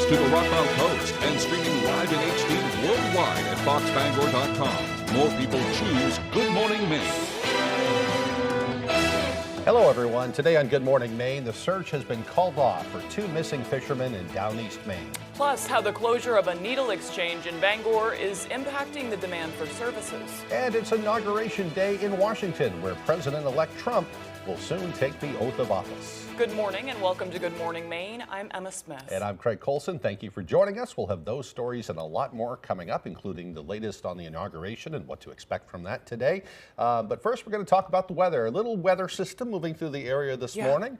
to the Rockmount Coast and streaming live in HD worldwide at foxbangor.com. More people choose Good Morning Maine. Hello, everyone. Today on Good Morning Maine, the search has been called off for 2 missing fishermen in Down East Maine. Plus, how the closure of a needle exchange in Bangor is impacting the demand for services. And it's Inauguration Day in Washington, where President-elect Trump will soon take the oath of office. Good morning and welcome to Good Morning Maine. I'm Emma Smith. And I'm Craig Colson. Thank you for joining us. We'll have those stories and a lot more coming up, including the latest on the inauguration and what to expect from that today. But first, we're going to talk about the weather. A little weather system moving through the area this morning,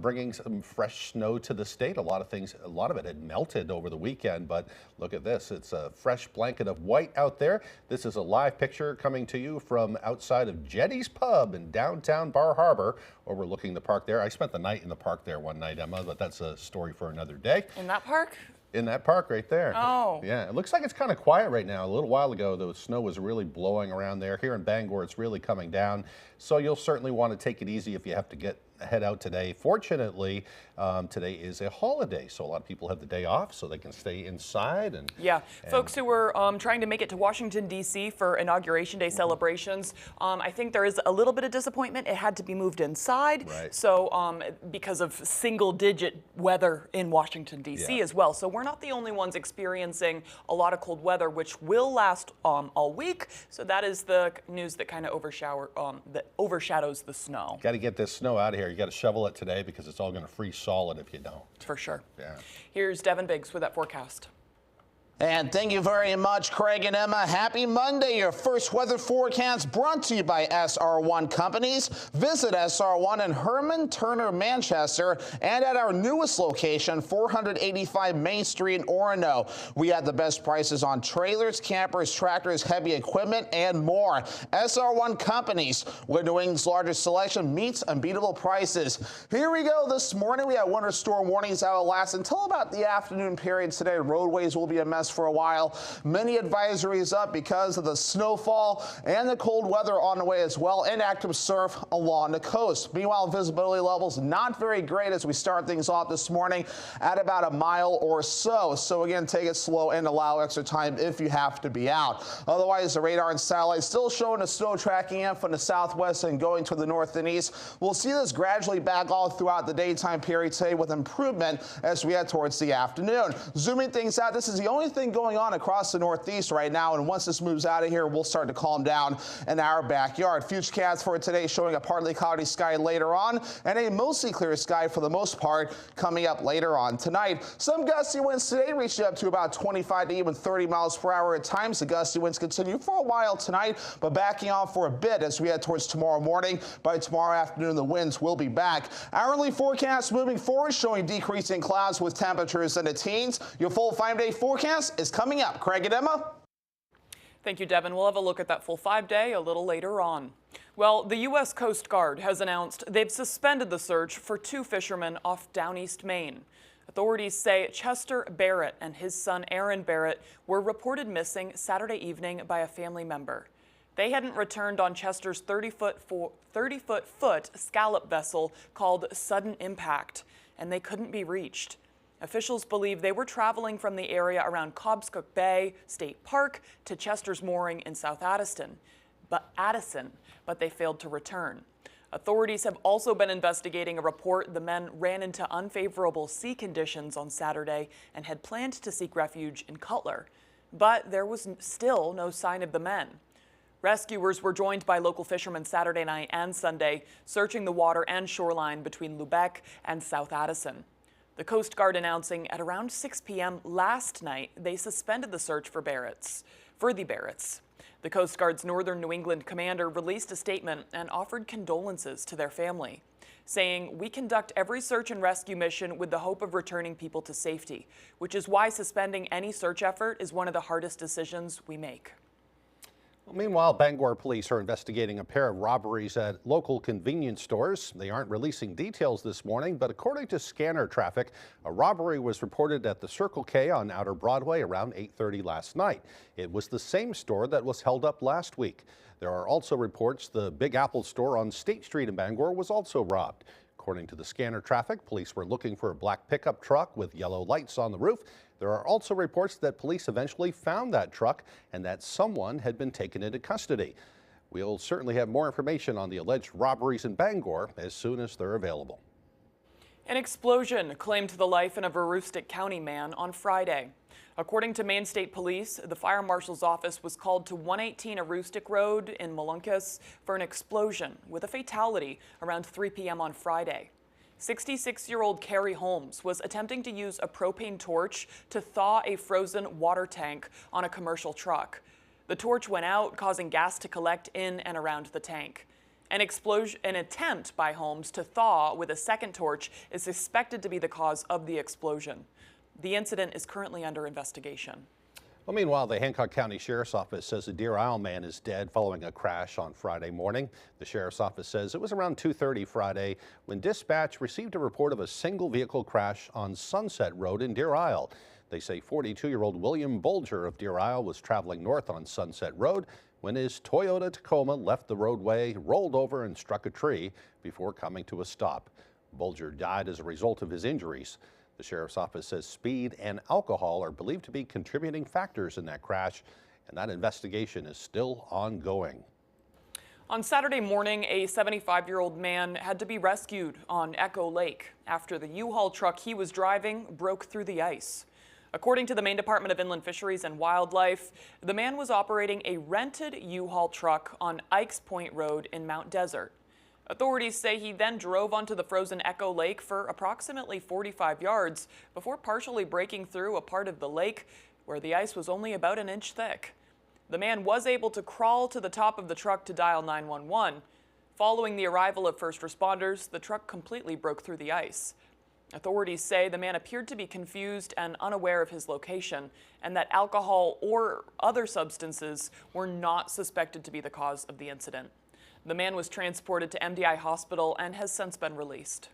bringing some fresh snow to the state. A lot of it had melted over the weekend, but look at this. It's a fresh blanket of white out there. This is a live picture coming to you from outside of Jetty's Pub in downtown Bar Harbor, overlooking the park there. I spent the night in the park there one night, Emma, but that's a story for another day. In that park? In that park right there. Oh. Yeah, it looks like it's kind of quiet right now. A little while ago, the snow was really blowing around there. Here in Bangor, it's really coming down. So you'll certainly want to take it easy if you have to head out today. Fortunately, today is a holiday, so a lot of people have the day off so they can stay inside. And folks who were trying to make it to Washington, D.C. for Inauguration Day celebrations, I think there is a little bit of disappointment. It had to be moved inside, so because of single-digit weather in Washington, D.C. as well. So we're not the only ones experiencing a lot of cold weather, which will last all week. So that is the news that kind of overshadows the snow. Got to get this snow out of here. You got to shovel it today because it's all going to freeze solid if you don't. For sure. Yeah. Here's Devin Biggs with that forecast. And thank you very much, Craig and Emma. Happy Monday. Your first weather forecast brought to you by SR1 Companies. Visit SR1 in Herman, Turner, Manchester, and at our newest location, 485 Main Street in Orono. We have the best prices on trailers, campers, tractors, heavy equipment, and more. SR1 Companies, where New England's largest selection meets unbeatable prices. Here we go. This morning, we have winter storm warnings that will last until about the afternoon period today. Roadways will be a mess for a while. Many advisories up because of the snowfall and the cold weather on the way as well, and active surf along the coast. Meanwhile, visibility levels not very great as we start things off this morning at about a mile or so. So again, take it slow and allow extra time if you have to be out. Otherwise, the radar and satellite still showing a snow tracking in from the southwest and going to the north and east. We'll see this gradually back off throughout the daytime period today with improvement as we head towards the afternoon. Zooming things out, this is the only thing going on across the northeast right now, and once this moves out of here, we'll start to calm down in our backyard. Futurecast for today showing a partly cloudy sky later on and a mostly clear sky for the most part coming up later on tonight. Some gusty winds today reaching up to about 25 to even 30 miles per hour at times. The gusty winds continue for a while tonight, but backing off for a bit as we head towards tomorrow morning. By tomorrow afternoon, the winds will be back. Hourly forecast moving forward showing decreasing clouds with temperatures in the teens. Your full 5-day forecast is coming up. Craig and Emma. Thank you, Devin. We'll have a look at that full 5-day a little later on. Well, the U.S. Coast Guard has announced they've suspended the search for 2 fishermen off Down East Maine. Authorities say Chester Barrett and his son Aaron Barrett were reported missing Saturday evening by a family member. They hadn't returned on Chester's 30-foot scallop vessel called Sudden Impact, and they couldn't be reached. Officials believe they were traveling from the area around Cobscook Bay State Park to Chester's mooring in South Addison, but they failed to return. Authorities have also been investigating a report the men ran into unfavorable sea conditions on Saturday and had planned to seek refuge in Cutler, but there was still no sign of the men. Rescuers were joined by local fishermen Saturday night and Sunday, searching the water and shoreline between Lubec and South Addison. The Coast Guard announcing at around 6 p.m. last night they suspended the search for the Barretts. The Coast Guard's Northern New England commander released a statement and offered condolences to their family, saying, "We conduct every search and rescue mission with the hope of returning people to safety, which is why suspending any search effort is one of the hardest decisions we make." Well, meanwhile, Bangor police are investigating a pair of robberies at local convenience stores. They aren't releasing details this morning, but according to scanner traffic, a robbery was reported at the Circle K on Outer Broadway around 8:30 last night. It was the same store that was held up last week. There are also reports the Big Apple store on State Street in Bangor was also robbed. According to the scanner traffic, police were looking for a black pickup truck with yellow lights on the roof. There are also reports that police eventually found that truck and that someone had been taken into custody. We'll certainly have more information on the alleged robberies in Bangor as soon as they're available. An explosion claimed the life of a Aroostook County man on Friday. According to Maine State Police, the fire marshal's office was called to 118 Aroostook Road in Molunkus for an explosion with a fatality around 3 p.m. on Friday. 66-year-old Carrie Holmes was attempting to use a propane torch to thaw a frozen water tank on a commercial truck. The torch went out, causing gas to collect in and around the tank. An attempt by Holmes to thaw with a second torch is suspected to be the cause of the explosion. The incident is currently under investigation. Well, meanwhile, the Hancock County Sheriff's Office says a Deer Isle man is dead following a crash on Friday morning. The Sheriff's Office says it was around 2:30 Friday when dispatch received a report of a single vehicle crash on Sunset Road in Deer Isle. They say 42-year-old William Bolger of Deer Isle was traveling north on Sunset Road when his Toyota Tacoma left the roadway, rolled over and struck a tree before coming to a stop. Bolger died as a result of his injuries. The Sheriff's Office says speed and alcohol are believed to be contributing factors in that crash, and that investigation is still ongoing. On Saturday morning, a 75-year-old man had to be rescued on Echo Lake after the U-Haul truck he was driving broke through the ice. According to the Maine Department of Inland Fisheries and Wildlife, the man was operating a rented U-Haul truck on Ikes Point Road in Mount Desert. Authorities say he then drove onto the frozen Echo Lake for approximately 45 yards before partially breaking through a part of the lake where the ice was only about an inch thick. The man was able to crawl to the top of the truck to dial 911. Following the arrival of first responders, the truck completely broke through the ice. Authorities say the man appeared to be confused and unaware of his location, and that alcohol or other substances were not suspected to be the cause of the incident. The man was transported to MDI Hospital and has since been released.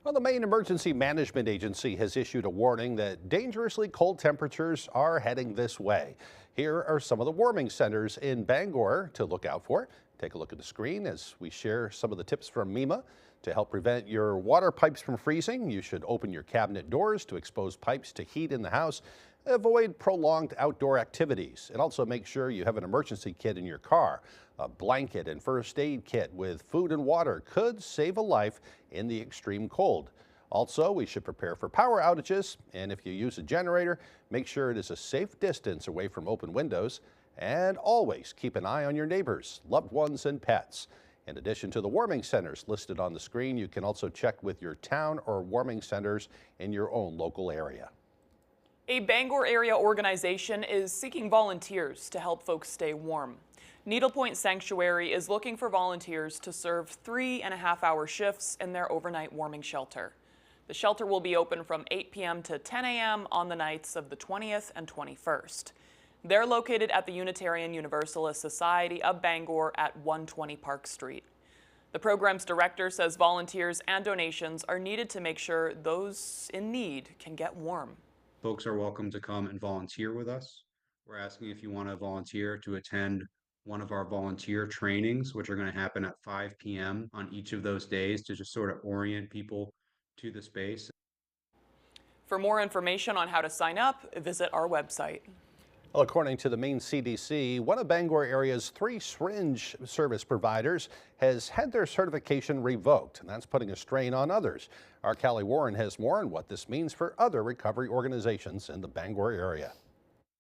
Well, the Maine Emergency Management Agency has issued a warning that dangerously cold temperatures are heading this way. Here are some of the warming centers in Bangor to look out for. Take a look at the screen as we share some of the tips from MEMA. To help prevent your water pipes from freezing, you should open your cabinet doors to expose pipes to heat in the house. Avoid prolonged outdoor activities, and also make sure you have an emergency kit in your car. A blanket and first aid kit with food and water could save a life in the extreme cold. Also, we should prepare for power outages, and if you use a generator, make sure it is a safe distance away from open windows, and always keep an eye on your neighbors, loved ones, and pets. In addition to the warming centers listed on the screen, you can also check with your town or warming centers in your own local area. A Bangor area organization is seeking volunteers to help folks stay warm. Needlepoint Sanctuary is looking for volunteers to serve 3.5-hour shifts in their overnight warming shelter. The shelter will be open from 8 p.m. to 10 a.m. on the nights of the 20th and 21st. They're located at the Unitarian Universalist Society of Bangor at 120 Park Street. The program's director says volunteers and donations are needed to make sure those in need can get warm. Folks are welcome to come and volunteer with us. We're asking if you want to volunteer to attend one of our volunteer trainings, which are going to happen at 5 p.m. on each of those days to just sort of orient people to the space. For more information on how to sign up, visit our website. Well, according to the Maine CDC, one of Bangor area's 3 syringe service providers has had their certification revoked, and that's putting a strain on others. Our Callie Warren has more on what this means for other recovery organizations in the Bangor area.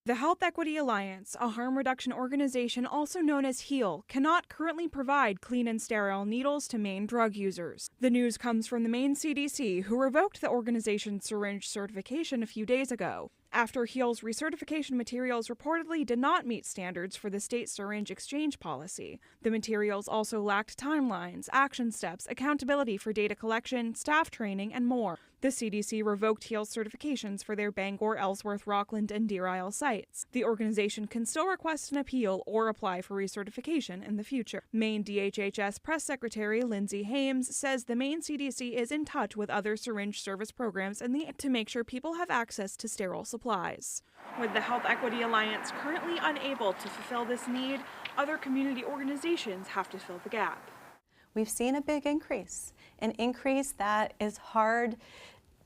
The Health Equity Alliance, a harm reduction organization also known as HEAL, cannot currently provide clean and sterile needles to Maine drug users. The news comes from the Maine CDC, who revoked the organization's syringe certification a few days ago, after HEAL's recertification materials reportedly did not meet standards for the state syringe exchange policy. The materials also lacked timelines, action steps, accountability for data collection, staff training, and more. The CDC revoked HEAL's certifications for their Bangor, Ellsworth, Rockland, and Deer Isle sites. The organization can still request an appeal or apply for recertification in the future. Maine DHHS Press Secretary Lindsay Hames says the Maine CDC is in touch with other syringe service programs to make sure people have access to sterile supplies. With the Health Equity Alliance currently unable to fulfill this need, other community organizations have to fill the gap. we've seen a big increase, an increase that is hard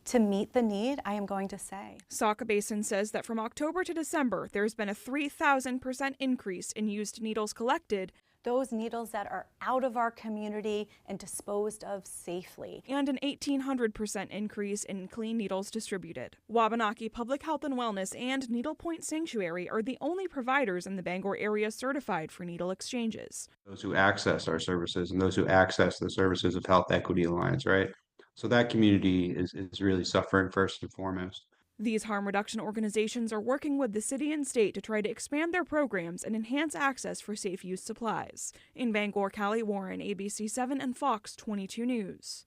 to meet the need, I am going to say. Sauk Basin says that from October to December, there's been a 3,000% increase in used needles collected. Those needles that are out of our community and disposed of safely. And an 1,800% increase in clean needles distributed. Wabanaki Public Health and Wellness and Needle Point Sanctuary are the only providers in the Bangor area certified for needle exchanges. Those who access our services and those who access the services of Health Equity Alliance, right? So that community is really suffering first and foremost. These harm reduction organizations are working with the city and state to try to expand their programs and enhance access for safe use supplies. In Bangor, Callie Warren, ABC 7 and Fox 22 News.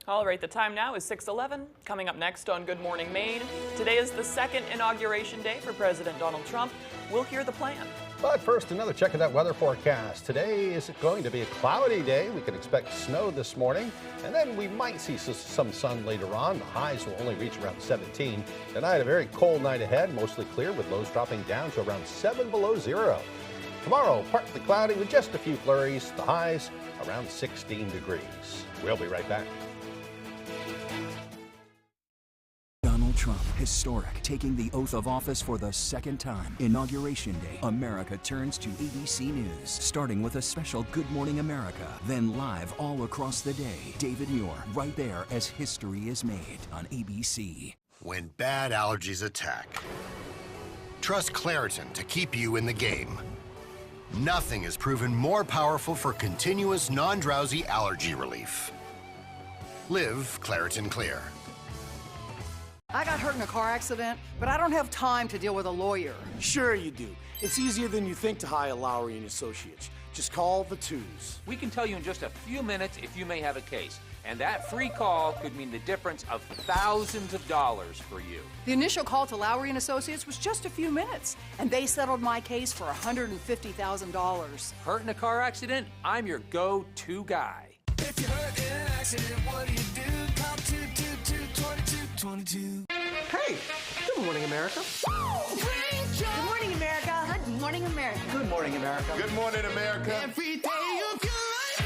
All right, the time now is 6:11. Coming up next on Good Morning Maine, today is the second inauguration day for President Donald Trump. We'll hear the plan. But first, another check of that weather forecast. Today is going to be a cloudy day. We can expect snow this morning, and then we might see some sun later on. The highs will only reach around 17. Tonight, a very cold night ahead, mostly clear with lows dropping down to around 7 below zero. Tomorrow, partly cloudy with just a few flurries. The highs around 16 degrees. We'll be right back. Donald Trump, historic, taking the oath of office for the second time. Inauguration Day, America turns to ABC News, starting with a special Good Morning America. Then live all across the day, David Muir, right there as history is made on ABC. When bad allergies attack, trust Claritin to keep you in the game. Nothing is proven more powerful for continuous non-drowsy allergy relief. Live Claritin Clear. I got hurt in a car accident, but I don't have time to deal with a lawyer. Sure you do. It's easier than you think to hire Lowry and Associates. Just call the twos. We can tell you in just a few minutes if you may have a case. And that free call could mean the difference of thousands of dollars for you. The initial call to Lowry and Associates was just a few minutes, and they settled my case for $150,000. Hurt in a car accident? I'm your go-to guy. If you're hurt in an accident, what do? Call 222-2222. Hey, good morning, America. Good morning, America. Good morning, America. Good morning, America. Good morning, America. Every day of your life.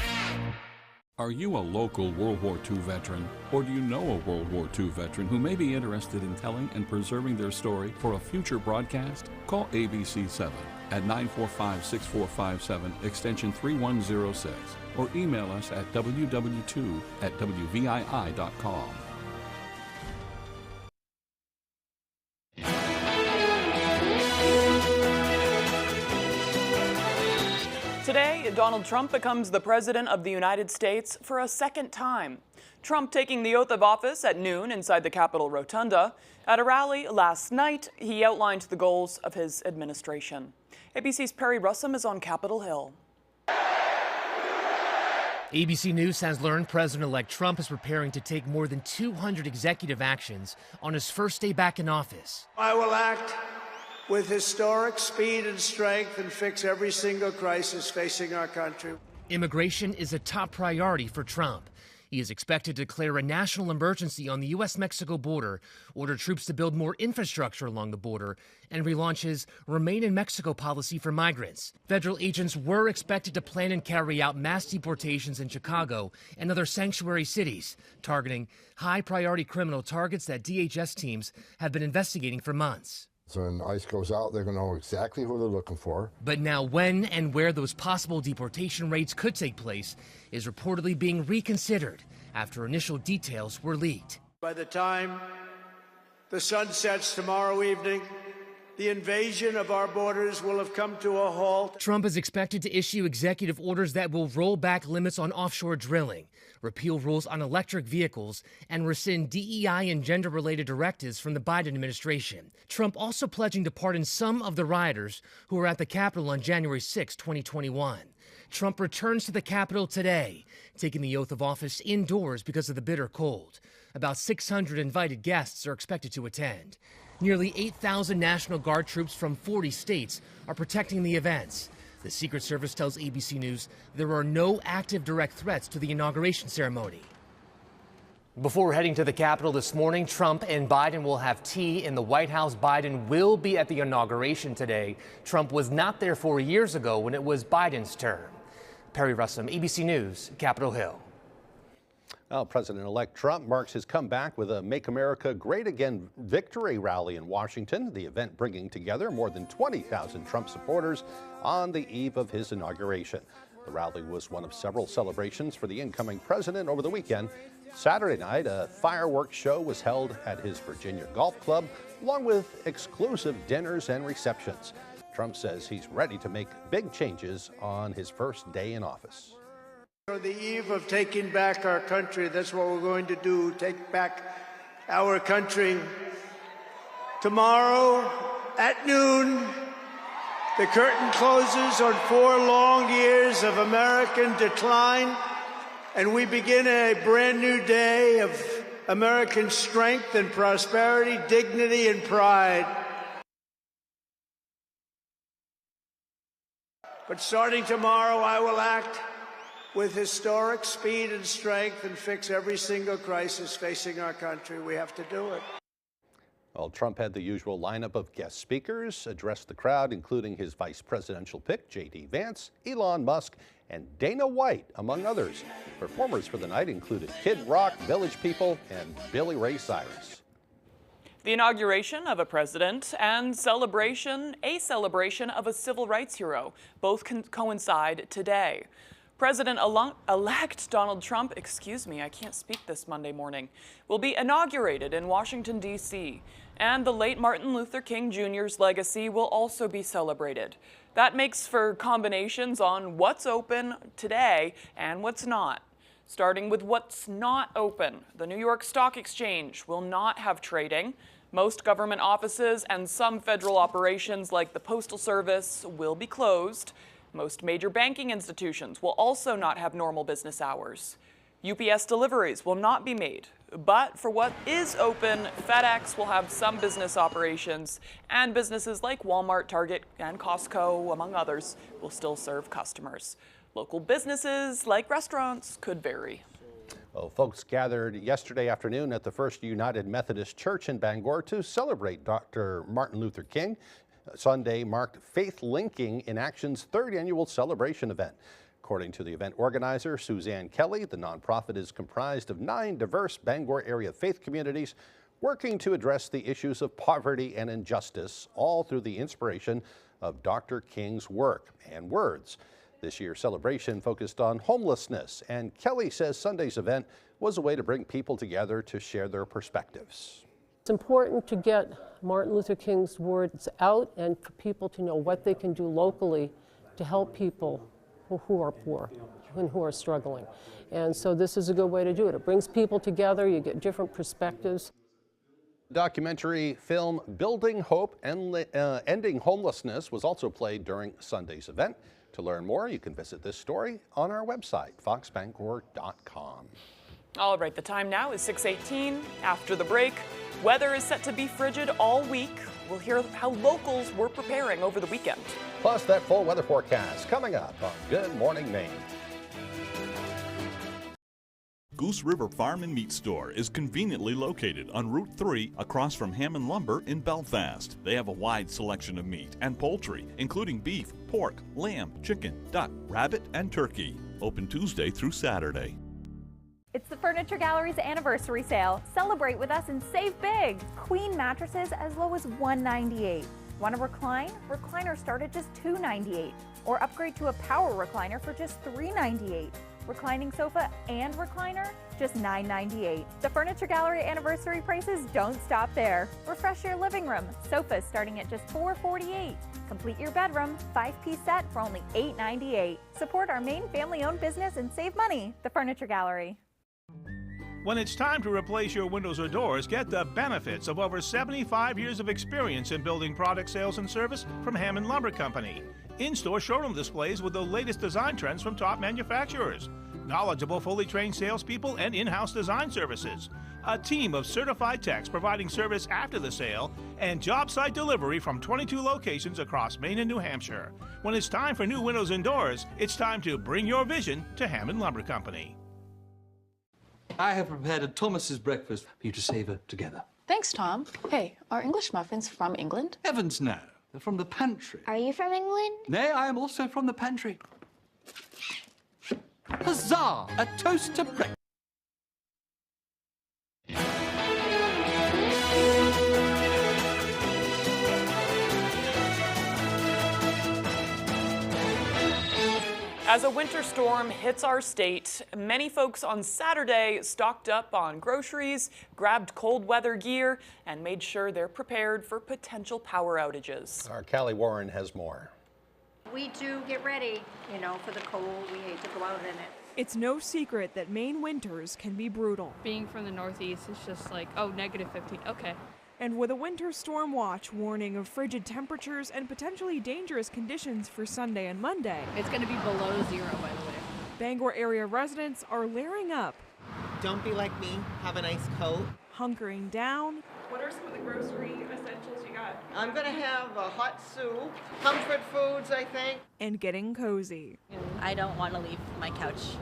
Are you a local World War II veteran? Or do you know a World War II veteran who may be interested in telling and preserving their story for a future broadcast? Call ABC 7 at 945-6457, extension 3106, or email us at www2@wvii.com. Today, Donald Trump becomes the President of the United States for a second time. Trump taking the oath of office at noon inside the Capitol Rotunda. At a rally last night, he outlined the goals of his administration. ABC's Perry Russum is on Capitol Hill. ABC News has learned President-elect Trump is preparing to take more than 200 executive actions on his first day back in office. I will act with historic speed and strength and fix every single crisis facing our country. Immigration is a top priority for Trump. He is expected to declare a national emergency on the U.S.-Mexico border, order troops to build more infrastructure along the border, and relaunch his Remain in Mexico policy for migrants. Federal agents were expected to plan and carry out mass deportations in Chicago and other sanctuary cities, targeting high-priority criminal targets that DHS teams have been investigating for months. So when ICE goes out, they're going to know exactly who they're looking for. But now when and where those possible deportation raids could take place is reportedly being reconsidered after initial details were leaked. By the time the sun sets tomorrow evening, the invasion of our borders will have come to a halt. Trump is expected to issue executive orders that will roll back limits on offshore drilling, repeal rules on electric vehicles, and rescind DEI and gender-related directives from the Biden administration. Trump also pledging to pardon some of the rioters who were at the Capitol on January 6, 2021. Trump returns to the Capitol today, taking the oath of office indoors because of the bitter cold. About 600 invited guests are expected to attend. Nearly 8,000 National Guard troops from 40 states are protecting the events. The Secret Service tells ABC News there are no active direct threats to the inauguration ceremony. Before heading to the Capitol this morning, Trump and Biden will have tea in the White House. Biden will be at the inauguration today. Trump was not there 4 years ago when it was Biden's turn. Perry Russom, ABC News, Capitol Hill. Well, President-elect Trump marks his comeback with a Make America Great Again victory rally in Washington, the event bringing together more than 20,000 Trump supporters on the eve of his inauguration. The rally was one of several celebrations for the incoming president over the weekend. Saturday night, a fireworks show was held at his Virginia Golf Club, along with exclusive dinners and receptions. Trump says he's ready to make big changes on his first day in office. On the eve of taking back our country, that's what we're going to do, take back our country. Tomorrow at noon, the curtain closes on 4 long years of American decline, and we begin a brand new day of American strength and prosperity, dignity and pride. But starting tomorrow, I will act with historic speed and strength and fix every single crisis facing our country. We have to do it. Well, Trump had the usual lineup of guest speakers address the crowd, including his vice presidential pick, J.D. Vance, Elon Musk, and Dana White, among others. Performers for the night included Kid Rock, Village People, and Billy Ray Cyrus. The inauguration of a president and a celebration of a civil rights hero both coincide today. President-elect Donald Trump, I can't speak this Monday morning, will be inaugurated in Washington, D.C., and the late Martin Luther King Jr.'s legacy will also be celebrated. That makes for combinations on what's open today and what's not. Starting with what's not open, the New York Stock Exchange will not have trading. Most government offices and some federal operations like the Postal Service will be closed. Most major banking institutions will also not have normal business hours. UPS deliveries will not be made. But for what is open, FedEx will have some business operations, and businesses like Walmart, Target, and Costco, among others, will still serve customers. Local businesses, like restaurants, could vary. Well, folks gathered yesterday afternoon at the First United Methodist Church in Bangor to celebrate Dr. Martin Luther King. Sunday marked Faith Linking in Action's 3rd annual celebration event. According to the event organizer, Suzanne Kelly, the nonprofit is comprised of 9 diverse Bangor area faith communities working to address the issues of poverty and injustice, all through the inspiration of Dr. King's work and words. This year's celebration focused on homelessness, and Kelly says Sunday's event was a way to bring people together to share their perspectives. It's important to get Martin Luther King's words out and for people to know what they can do locally to help people who are poor and who are struggling. And so this is a good way to do it. It brings people together, you get different perspectives. Documentary film Building Hope and Ending Homelessness was also played during Sunday's event. To learn more, you can visit this story on our website, foxbangor.com. All right, the time now is 6:18. After the break, weather is set to be frigid all week. We'll hear how locals were preparing over the weekend. Plus, that full weather forecast coming up on Good Morning Maine. Goose River Farm and Meat Store is conveniently located on Route 3 across from Hammond Lumber in Belfast. They have a wide selection of meat and poultry, including beef, pork, lamb, chicken, duck, rabbit, and turkey. Open Tuesday through Saturday. It's the Furniture Gallery's anniversary sale. Celebrate with us and save big. Queen mattresses as low as $198. Want to recline? Recliners start at just $298. Or upgrade to a power recliner for just $398. Reclining sofa and recliner, just $998. The Furniture Gallery anniversary prices don't stop there. Refresh your living room. Sofas starting at just $448. Complete your bedroom, 5-piece set for only $898. Support our main family-owned business and save money. The Furniture Gallery. When it's time to replace your windows or doors, get the benefits of over 75 years of experience in building product sales and service from Hammond Lumber Company. In-store showroom displays with the latest design trends from top manufacturers. Knowledgeable, fully trained salespeople and in-house design services. A team of certified techs providing service after the sale, and job site delivery from 22 locations across Maine and New Hampshire. When it's time for new windows and doors, it's time to bring your vision to Hammond Lumber Company. I have prepared a Thomas's breakfast for you to savor together. Thanks, Tom. Hey, are English muffins from England? Heavens no. They're from the pantry. Are you from England? Nay, I am also from the pantry. Huzzah! A toast to breakfast. As a winter storm hits our state, many folks on Saturday stocked up on groceries, grabbed cold weather gear, and made sure they're prepared for potential power outages. Our Callie Warren has more. We do get ready, for the cold. We hate to go out in it. It's no secret that Maine winters can be brutal. Being from the Northeast, it's just like, oh, -15, okay. And with a winter storm watch warning of frigid temperatures and potentially dangerous conditions for Sunday and Monday. It's going to be below 0, by the way. Bangor area residents are layering up. Don't be like me, have a nice coat. Hunkering down. What are some of the grocery essentials you got? I'm gonna have a hot soup, comfort foods, I think. And getting cozy. I don't want to leave my couch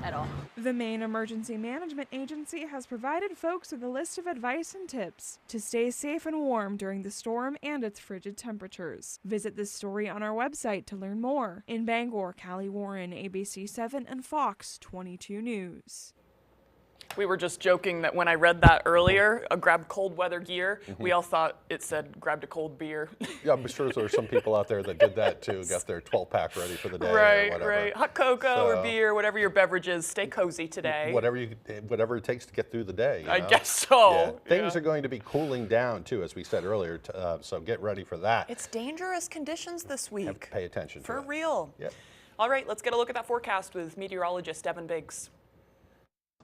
at all. The Maine Emergency Management Agency has provided folks with a list of advice and tips to stay safe and warm during the storm and its frigid temperatures. Visit this story on our website to learn more. In Bangor, Callie Warren, ABC 7 and Fox 22 News. We were just joking that when I read that earlier, grab cold weather gear, we all thought it said grabbed a cold beer. Yeah, I'm sure there are some people out there that did that too, got their 12-pack ready for the day right, or whatever. Right, hot cocoa or beer, whatever your beverage is, stay cozy today. Whatever it takes to get through the day. I guess so. Yeah. Things are going to be cooling down too, as we said earlier, so get ready for that. It's dangerous conditions this week. Have to pay attention to For it. real. Yep. All right, let's get a look at that forecast with meteorologist Evan Biggs.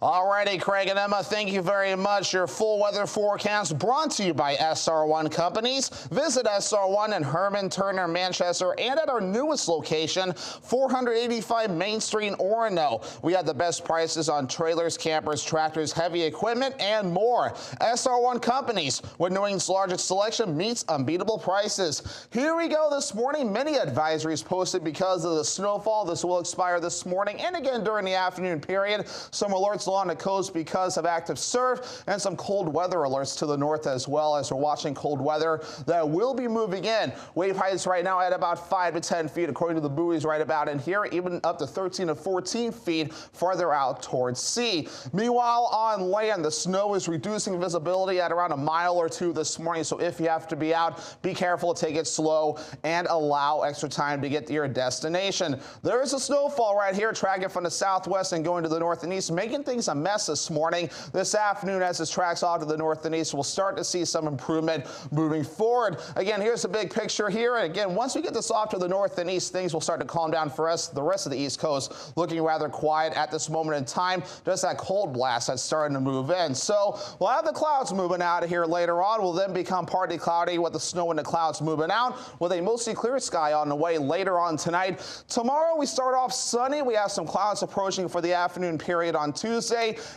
Alrighty, Craig and Emma, thank you very much. Your full weather forecast brought to you by SR1 Companies. Visit SR1 in Herman, Turner, Manchester, and at our newest location, 485 Main Street in Orono. We have the best prices on trailers, campers, tractors, heavy equipment, and more. SR1 Companies, where New England's largest selection meets unbeatable prices. Here we go this morning. Many advisories posted because of the snowfall. This will expire this morning and again during the afternoon period. Some alerts along the coast because of active surf and some cold weather alerts to the north as well, as we're watching cold weather that will be moving in. Wave heights right now at about 5 to 10 feet according to the buoys right about in here, even up to 13 to 14 feet farther out towards sea. Meanwhile, on land, the snow is reducing visibility at around a mile or two this morning, so if you have to be out, be careful, take it slow, and allow extra time to get to your destination. There is a snowfall right here tracking from the southwest and going to the north and east, making things a mess this morning. This afternoon, as this tracks off to the north and east, we'll start to see some improvement moving forward. Again, here's the big picture here. And again, once we get this off to the north and east, things will start to calm down for us. The rest of the East Coast looking rather quiet at this moment in time. Just that cold blast that's starting to move in. So we'll have the clouds moving out of here later on. Will then become partly cloudy with the snow and the clouds moving out with a mostly clear sky on the way later on tonight. Tomorrow we start off sunny. We have some clouds approaching for the afternoon period on Tuesday.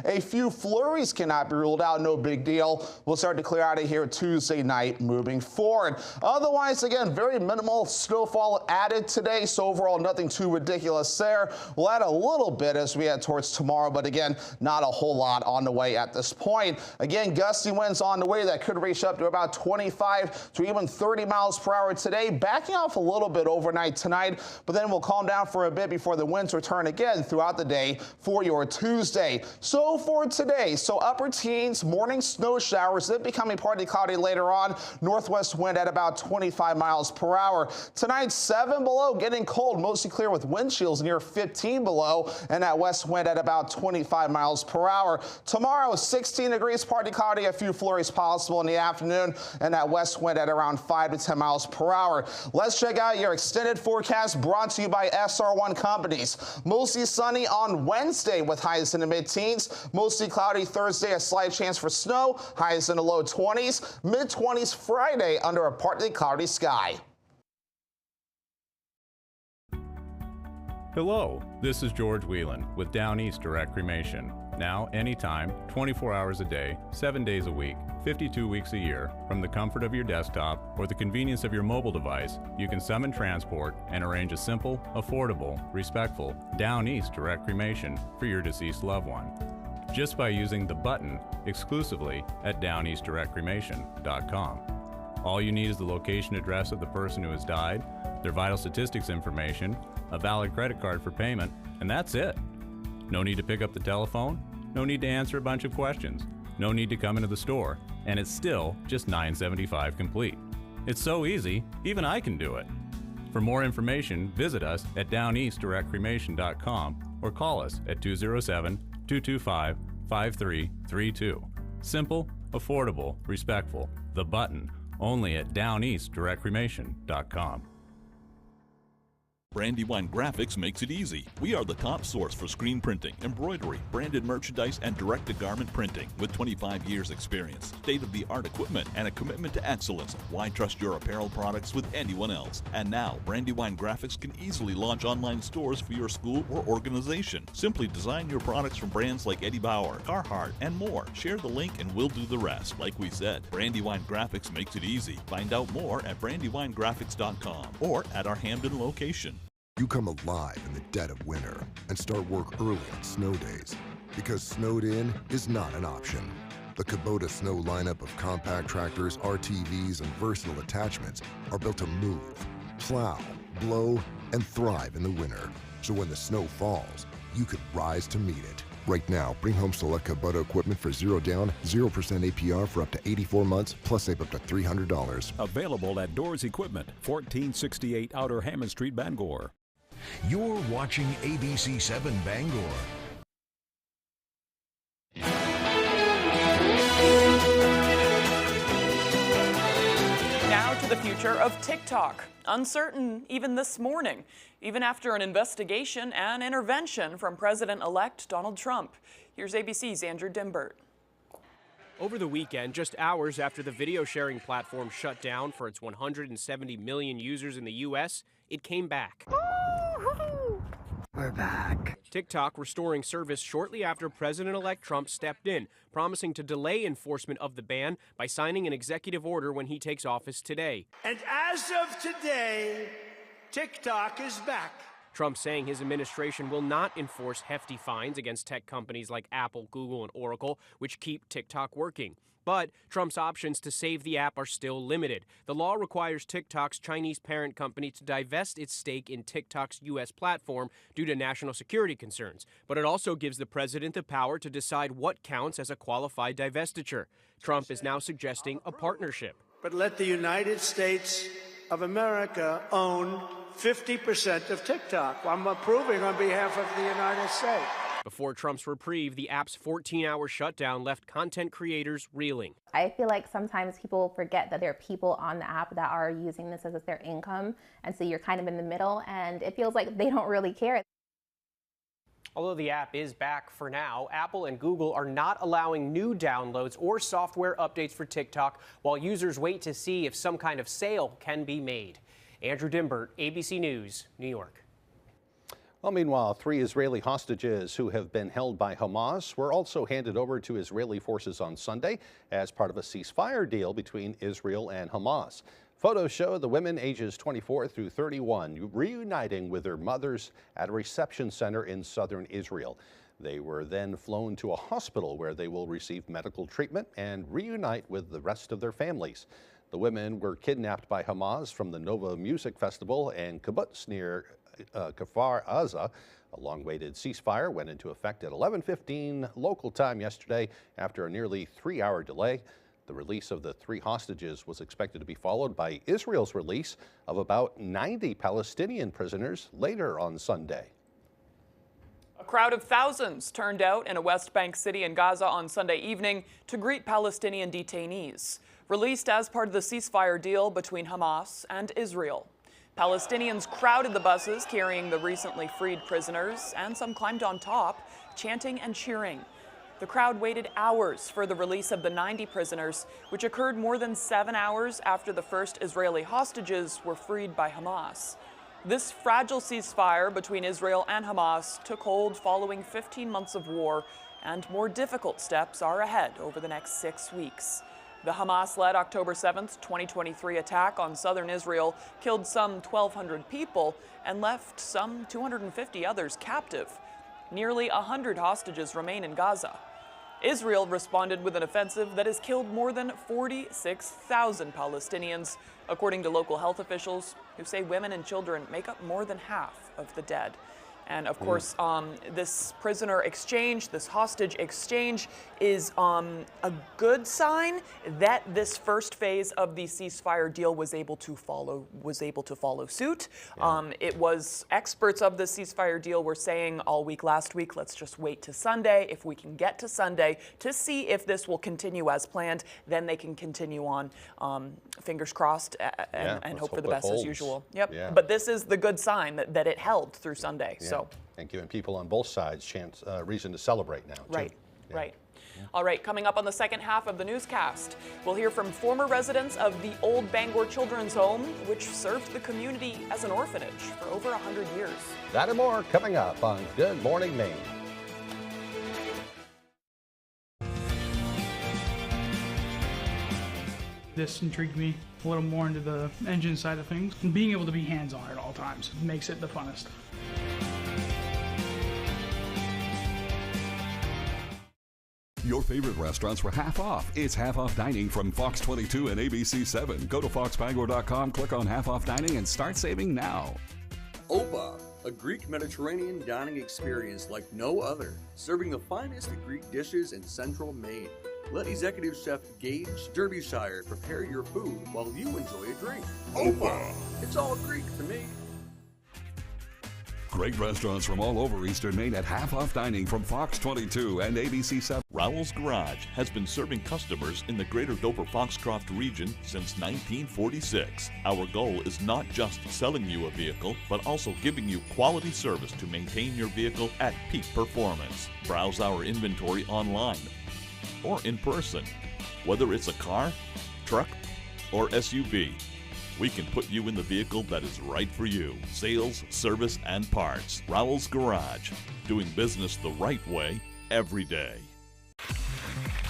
A few flurries cannot be ruled out, no big deal. We'll start to clear out of here Tuesday night moving forward. Otherwise, again, very minimal snowfall added today, so overall nothing too ridiculous there. We'll add a little bit as we head towards tomorrow, but again, not a whole lot on the way at this point. Again, gusty winds on the way that could reach up to about 25 to even 30 miles per hour today, backing off a little bit overnight tonight, but then we'll calm down for a bit before the winds return again throughout the day for your Tuesday. So for today, so upper teens, morning snow showers, then becoming partly cloudy later on. Northwest wind at about 25 miles per hour. Tonight, 7 below, getting cold, mostly clear with wind chills near 15 below, and that west wind at about 25 miles per hour. Tomorrow, 16 degrees, partly cloudy, a few flurries possible in the afternoon, and that west wind at around 5 to 10 miles per hour. Let's check out your extended forecast brought to you by SR1 Companies. Mostly sunny on Wednesday with highs in the mid-teens. Mostly cloudy Thursday, a slight chance for snow, highs in the low 20s, mid-20s Friday under a partly cloudy sky. Hello, this is George Whelan with Down East Direct Cremation. Now, anytime, 24 hours a day, 7 days a week, 52 weeks a year, from the comfort of your desktop or the convenience of your mobile device, you can summon transport and arrange a simple, affordable, respectful, Down East Direct Cremation for your deceased loved one. Just by using the button exclusively at downeastdirectcremation.com. All you need is the location address of the person who has died, their vital statistics information, a valid credit card for payment, and that's it. No need to pick up the telephone, no need to answer a bunch of questions, no need to come into the store, and it's still just $9.75 complete. It's so easy, even I can do it. For more information, visit us at downeastdirectcremation.com or call us at 207-225-5332. Simple, affordable, respectful. The Button, only at downeastdirectcremation.com. Brandywine Graphics makes it easy. We are the top source for screen printing, embroidery, branded merchandise, and direct-to-garment printing with 25 years experience, state-of-the-art equipment, and a commitment to excellence. Why trust your apparel products with anyone else? And now, Brandywine Graphics can easily launch online stores for your school or organization. Simply design your products from brands like Eddie Bauer, Carhartt, and more. Share the link and we'll do the rest. Like we said, Brandywine Graphics makes it easy. Find out more at brandywinegraphics.com or at our Hamden location. You come alive in the dead of winter and start work early on snow days, because snowed in is not an option. The Kubota Snow lineup of compact tractors, RTVs, and versatile attachments are built to move, plow, blow, and thrive in the winter. So when the snow falls, you could rise to meet it. Right now, bring home select Kubota equipment for 0 down, 0% APR for up to 84 months, plus save up to $300. Available at Doors Equipment, 1468 Outer Hammond Street, Bangor. You're watching ABC 7 Bangor. Now to the future of TikTok. Uncertain even this morning, even after an investigation and intervention from President-elect Donald Trump. Here's ABC's Andrew Dimbert. Over the weekend, just hours after the video sharing platform shut down for its 170 million users in the U.S., it came back. We're back. TikTok restoring service shortly after President-elect Trump stepped in, promising to delay enforcement of the ban by signing an executive order when he takes office today. And as of today, TikTok is back. Trump saying his administration will not enforce hefty fines against tech companies like Apple, Google, and Oracle, which keep TikTok working. But Trump's options to save the app are still limited. The law requires TikTok's Chinese parent company to divest its stake in TikTok's U.S. platform due to national security concerns. But it also gives the president the power to decide what counts as a qualified divestiture. Trump is now suggesting a partnership. But let the United States of America own 50% of TikTok. I'm approving on behalf of the United States. Before Trump's reprieve, the app's 14-hour shutdown left content creators reeling. I feel like sometimes people forget that there are people on the app that are using this as their income, and so you're kind of in the middle, and it feels like they don't really care. Although the app is back for now, Apple and Google are not allowing new downloads or software updates for TikTok while users wait to see if some kind of sale can be made. Andrew Dimbert, ABC News, New York. Well, meanwhile, 3 Israeli hostages who have been held by Hamas were also handed over to Israeli forces on Sunday as part of a ceasefire deal between Israel and Hamas. Photos show the women ages 24 through 31 reuniting with their mothers at a reception center in southern Israel. They were then flown to a hospital where they will receive medical treatment and reunite with the rest of their families. The women were kidnapped by Hamas from the Nova Music Festival and kibbutz near Kfar Aza. A long-awaited ceasefire went into effect at 11:15 local time yesterday after a nearly 3-hour delay. The release of the 3 hostages was expected to be followed by Israel's release of about 90 Palestinian prisoners later on Sunday. A crowd of thousands turned out in a West Bank city in Gaza on Sunday evening to greet Palestinian detainees, released as part of the ceasefire deal between Hamas and Israel. Palestinians crowded the buses carrying the recently freed prisoners, and some climbed on top, chanting and cheering. The crowd waited hours for the release of the 90 prisoners, which occurred more than 7 hours after the first Israeli hostages were freed by Hamas. This fragile ceasefire between Israel and Hamas took hold following 15 months of war, and more difficult steps are ahead over the next 6 weeks. The Hamas-led October 7th, 2023 attack on southern Israel killed some 1,200 people and left some 250 others captive. Nearly 100 hostages remain in Gaza. Israel responded with an offensive that has killed more than 46,000 Palestinians, according to local health officials, who say women and children make up more than half of the dead. And of course, this prisoner exchange, this hostage exchange, is a good sign that this first phase of the ceasefire deal was able to follow suit. Yeah. It was experts of the ceasefire deal were saying all week last week, let's just wait to Sunday. If we can get to Sunday to see if this will continue as planned, then they can continue on. Fingers crossed, and hope for the best as usual. Yep. Yeah. But this is the good sign that it held through Sunday. Yeah. So. And giving people on both sides reason to celebrate now, too. Right, Yeah. right. All right, coming up on the second half of the newscast, we'll hear from former residents of the old Bangor Children's Home, which served the community as an orphanage for over 100 years. That and more coming up on Good Morning Maine. This intrigued me a little more into the engine side of things. And being able to be hands-on at all times makes it the funnest. Your favorite restaurants were half off. It's half off dining from Fox 22 and ABC 7. Go to foxbangor.com, click on half off dining, and start saving now. Opa, a Greek Mediterranean dining experience like no other, serving the finest of Greek dishes in central Maine. Let Executive Chef Gage Derbyshire prepare your food while you enjoy a drink. Opa! It's all Greek to me. Great restaurants from all over Eastern Maine at half off dining from Fox 22 and ABC 7. Rowell's Garage has been serving customers in the greater Dover-Foxcroft region since 1946. Our goal is not just selling you a vehicle, but also giving you quality service to maintain your vehicle at peak performance. Browse our inventory online or in person. Whether it's a car, truck, or SUV, we can put you in the vehicle that is right for you. Sales, service, and parts. Rowell's Garage. Doing business the right way every day.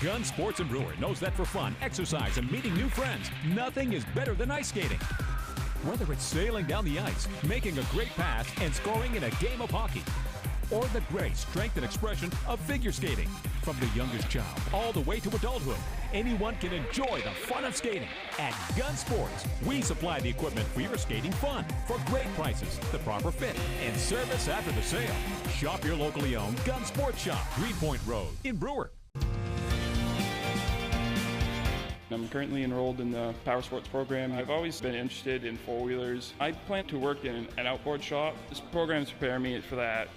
Gun Sports and Brewer knows that for fun, exercise, and meeting new friends, nothing is better than ice skating. Whether it's sailing down the ice, making a great pass, and scoring in a game of hockey, or the grace, strength, and expression of figure skating. From the youngest child all the way to adulthood, anyone can enjoy the fun of skating. At Gun Sports, we supply the equipment for your skating fun for great prices, the proper fit, and service after the sale. Shop your locally owned Gun Sports Shop, Greenpoint Road in Brewer. I'm currently enrolled in the power sports program. I've always been interested in four-wheelers. I plan to work in an outboard shop. This program is preparing me for that.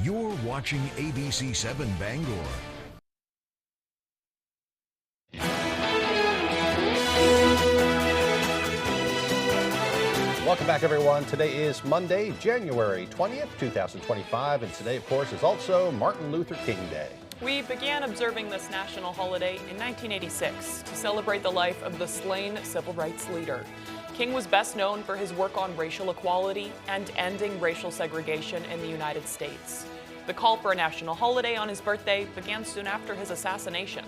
You're watching ABC 7 Bangor. Welcome back, everyone. Today is Monday, January 20th, 2025, and today, of course, is also Martin Luther King Day. We began observing this national holiday in 1986 to celebrate the life of the slain civil rights leader. King was best known for his work on racial equality and ending racial segregation in the United States. The call for a national holiday on his birthday began soon after his assassination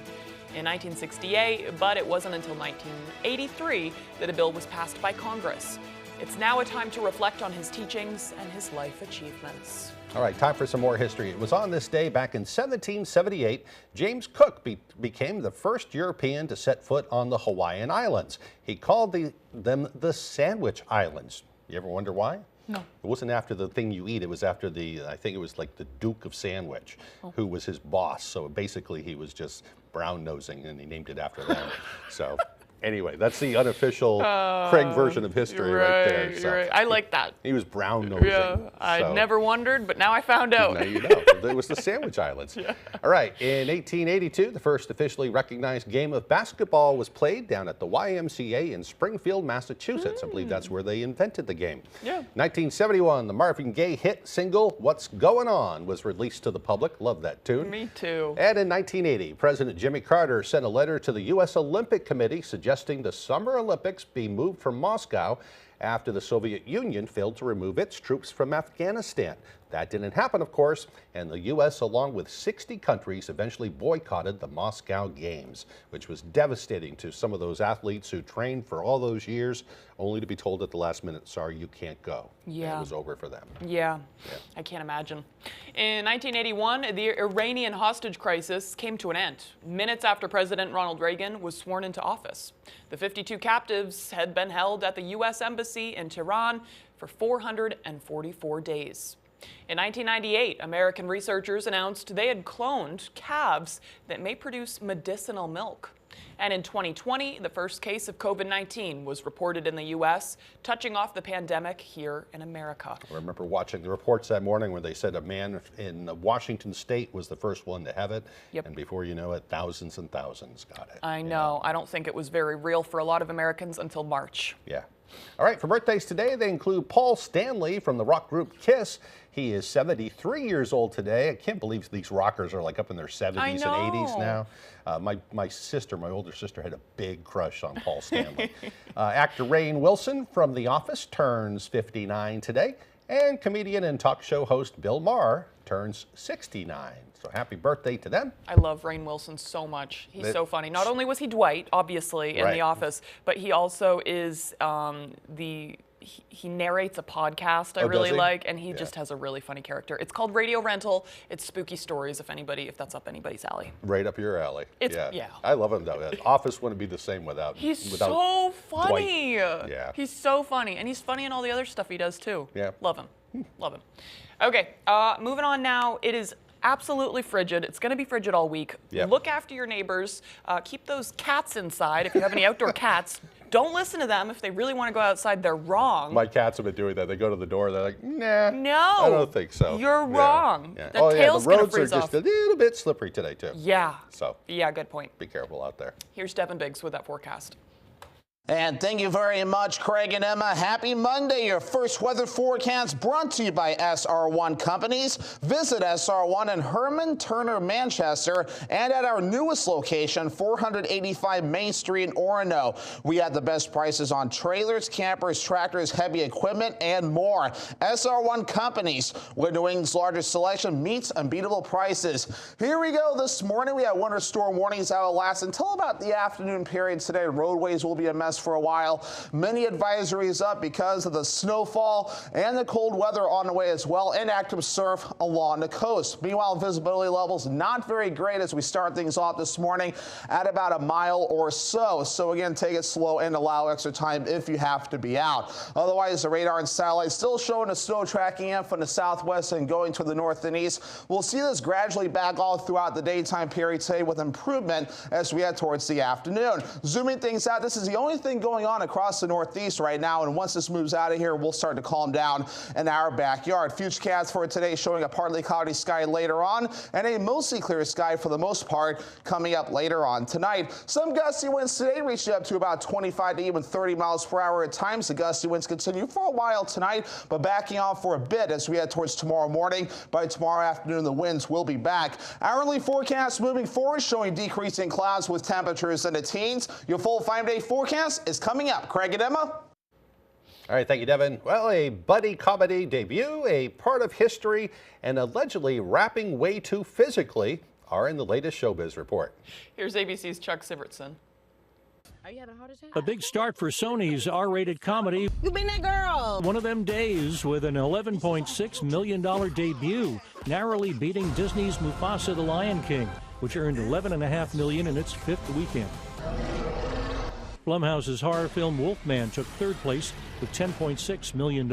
in 1968, but it wasn't until 1983 that a bill was passed by Congress. It's now a time to reflect on his teachings and his life achievements. All right, time for some more history. It was on this day back in 1778, James Cook became the first European to set foot on the Hawaiian Islands. He called them the Sandwich Islands. You ever wonder why? No. It wasn't after the thing you eat. It was after I think it was like the Duke of Sandwich, who was his boss. So basically he was just brown-nosing, and he named it after them. So anyway, that's the unofficial Craig version of history right there. So right. I like that. He was brown-nosing. Yeah, I'd never wondered, but now I found out. Now you know. It was the Sandwich Islands. Yeah. All right. In 1882, the first officially recognized game of basketball was played down at the YMCA in Springfield, Massachusetts. I believe that's where they invented the game. Yeah. 1971, the Marvin Gaye hit single "What's Going On" was released to the public. Love that tune. Me too. And in 1980, President Jimmy Carter sent a letter to the U.S. Olympic Committee suggesting the Summer Olympics be moved from Moscow after the Soviet Union failed to remove its troops from Afghanistan. That didn't happen, of course, and the U.S., along with 60 countries, eventually boycotted the Moscow Games, which was devastating to some of those athletes who trained for all those years, only to be told at the last minute, sorry, you can't go. Yeah. And it was over for them. Yeah, I can't imagine. In 1981, the Iranian hostage crisis came to an end, minutes after President Ronald Reagan was sworn into office. The 52 captives had been held at the U.S. Embassy in Tehran for 444 days. In 1998, American researchers announced they had cloned calves that may produce medicinal milk. And in 2020, the first case of COVID-19 was reported in the U.S., touching off the pandemic here in America. I remember watching the reports that morning where they said a man in Washington State was the first one to have it. Yep. And before you know it, thousands and thousands got it. I know. I don't think it was very real for a lot of Americans until March. Yeah. All right, for birthdays today, they include Paul Stanley from the rock group Kiss. He is 73 years old today. I can't believe these rockers are like up in their 70s and 80s now. My older sister, had a big crush on Paul Stanley. Actor Rainn Wilson from The Office turns 59 today. And comedian and talk show host Bill Maher turns 69. So happy birthday to them. I love Rainn Wilson so much. He's so funny. Not only was he Dwight, obviously, in The Office, but he also is he narrates a podcast I really like, and he just has a really funny character. It's called Radio Rental. It's spooky stories, if that's up anybody's alley. Right up your alley. Yeah. I love him though. Office wouldn't be the same without so funny. Dwight. Yeah. He's so funny, and he's funny in all the other stuff he does too. Yeah. Love him. Love him. Okay, moving on now. It is absolutely frigid. It's going to be frigid all week. Yep. Look after your neighbors. Keep those cats inside. If you have any outdoor cats, don't listen to them. If they really want to go outside, they're wrong. My cats have been doing that. They go to the door, they're like, nah. No. I don't think so. You're wrong. Yeah. The tail's the going to roads are freeze just off. a little bit slippery today, too. Yeah. So. Yeah, good point. Be careful out there. Here's Devin Biggs with that forecast. And thank you very much, Craig and Emma. Happy Monday. Your first weather forecast brought to you by SR1 Companies. Visit SR1 in Herman, Turner, Manchester, and at our newest location, 485 Main Street in Orono. We have the best prices on trailers, campers, tractors, heavy equipment, and more. SR1 Companies, where New England's largest selection meets unbeatable prices. Here we go. This morning, we have winter storm warnings that will last until about the afternoon period today. Roadways will be a mess for a while. Many advisories up because of the snowfall and the cold weather on the way as well, and active surf along the coast. Meanwhile, visibility levels not very great as we start things off this morning at about a mile or so. So again, take it slow and allow extra time if you have to be out. Otherwise, the radar and satellite still showing a snow tracking in from the southwest and going to the north and east. We'll see this gradually back off throughout the daytime period today with improvement as we head towards the afternoon. Zooming things out, this is the only thing going on across the northeast right now, and once this moves out of here, we'll start to calm down in our backyard. Futurecast for today showing a partly cloudy sky later on and a mostly clear sky for the most part coming up later on tonight. Some gusty winds today reaching up to about 25 to even 30 miles per hour at times. The gusty winds continue for a while tonight, but backing off for a bit as we head towards tomorrow morning. By tomorrow afternoon, the winds will be back. Hourly forecast moving forward showing decreasing clouds with temperatures in the teens. Your full 5-day forecast is coming up. Craig and Emma. All right, thank you, Devin. Well, a buddy comedy debut, a part of history, and allegedly rapping way too physically are in the latest showbiz report. Here's ABC's Chuck Sivertson. Are you having a heart attack? A big start for Sony's R-rated comedy. You been that girl. One of them days with an $11.6 million debut, narrowly beating Disney's Mufasa the Lion King, which earned $11.5 million in its fifth weekend. Blumhouse's horror film Wolfman took third place with $10.6 million.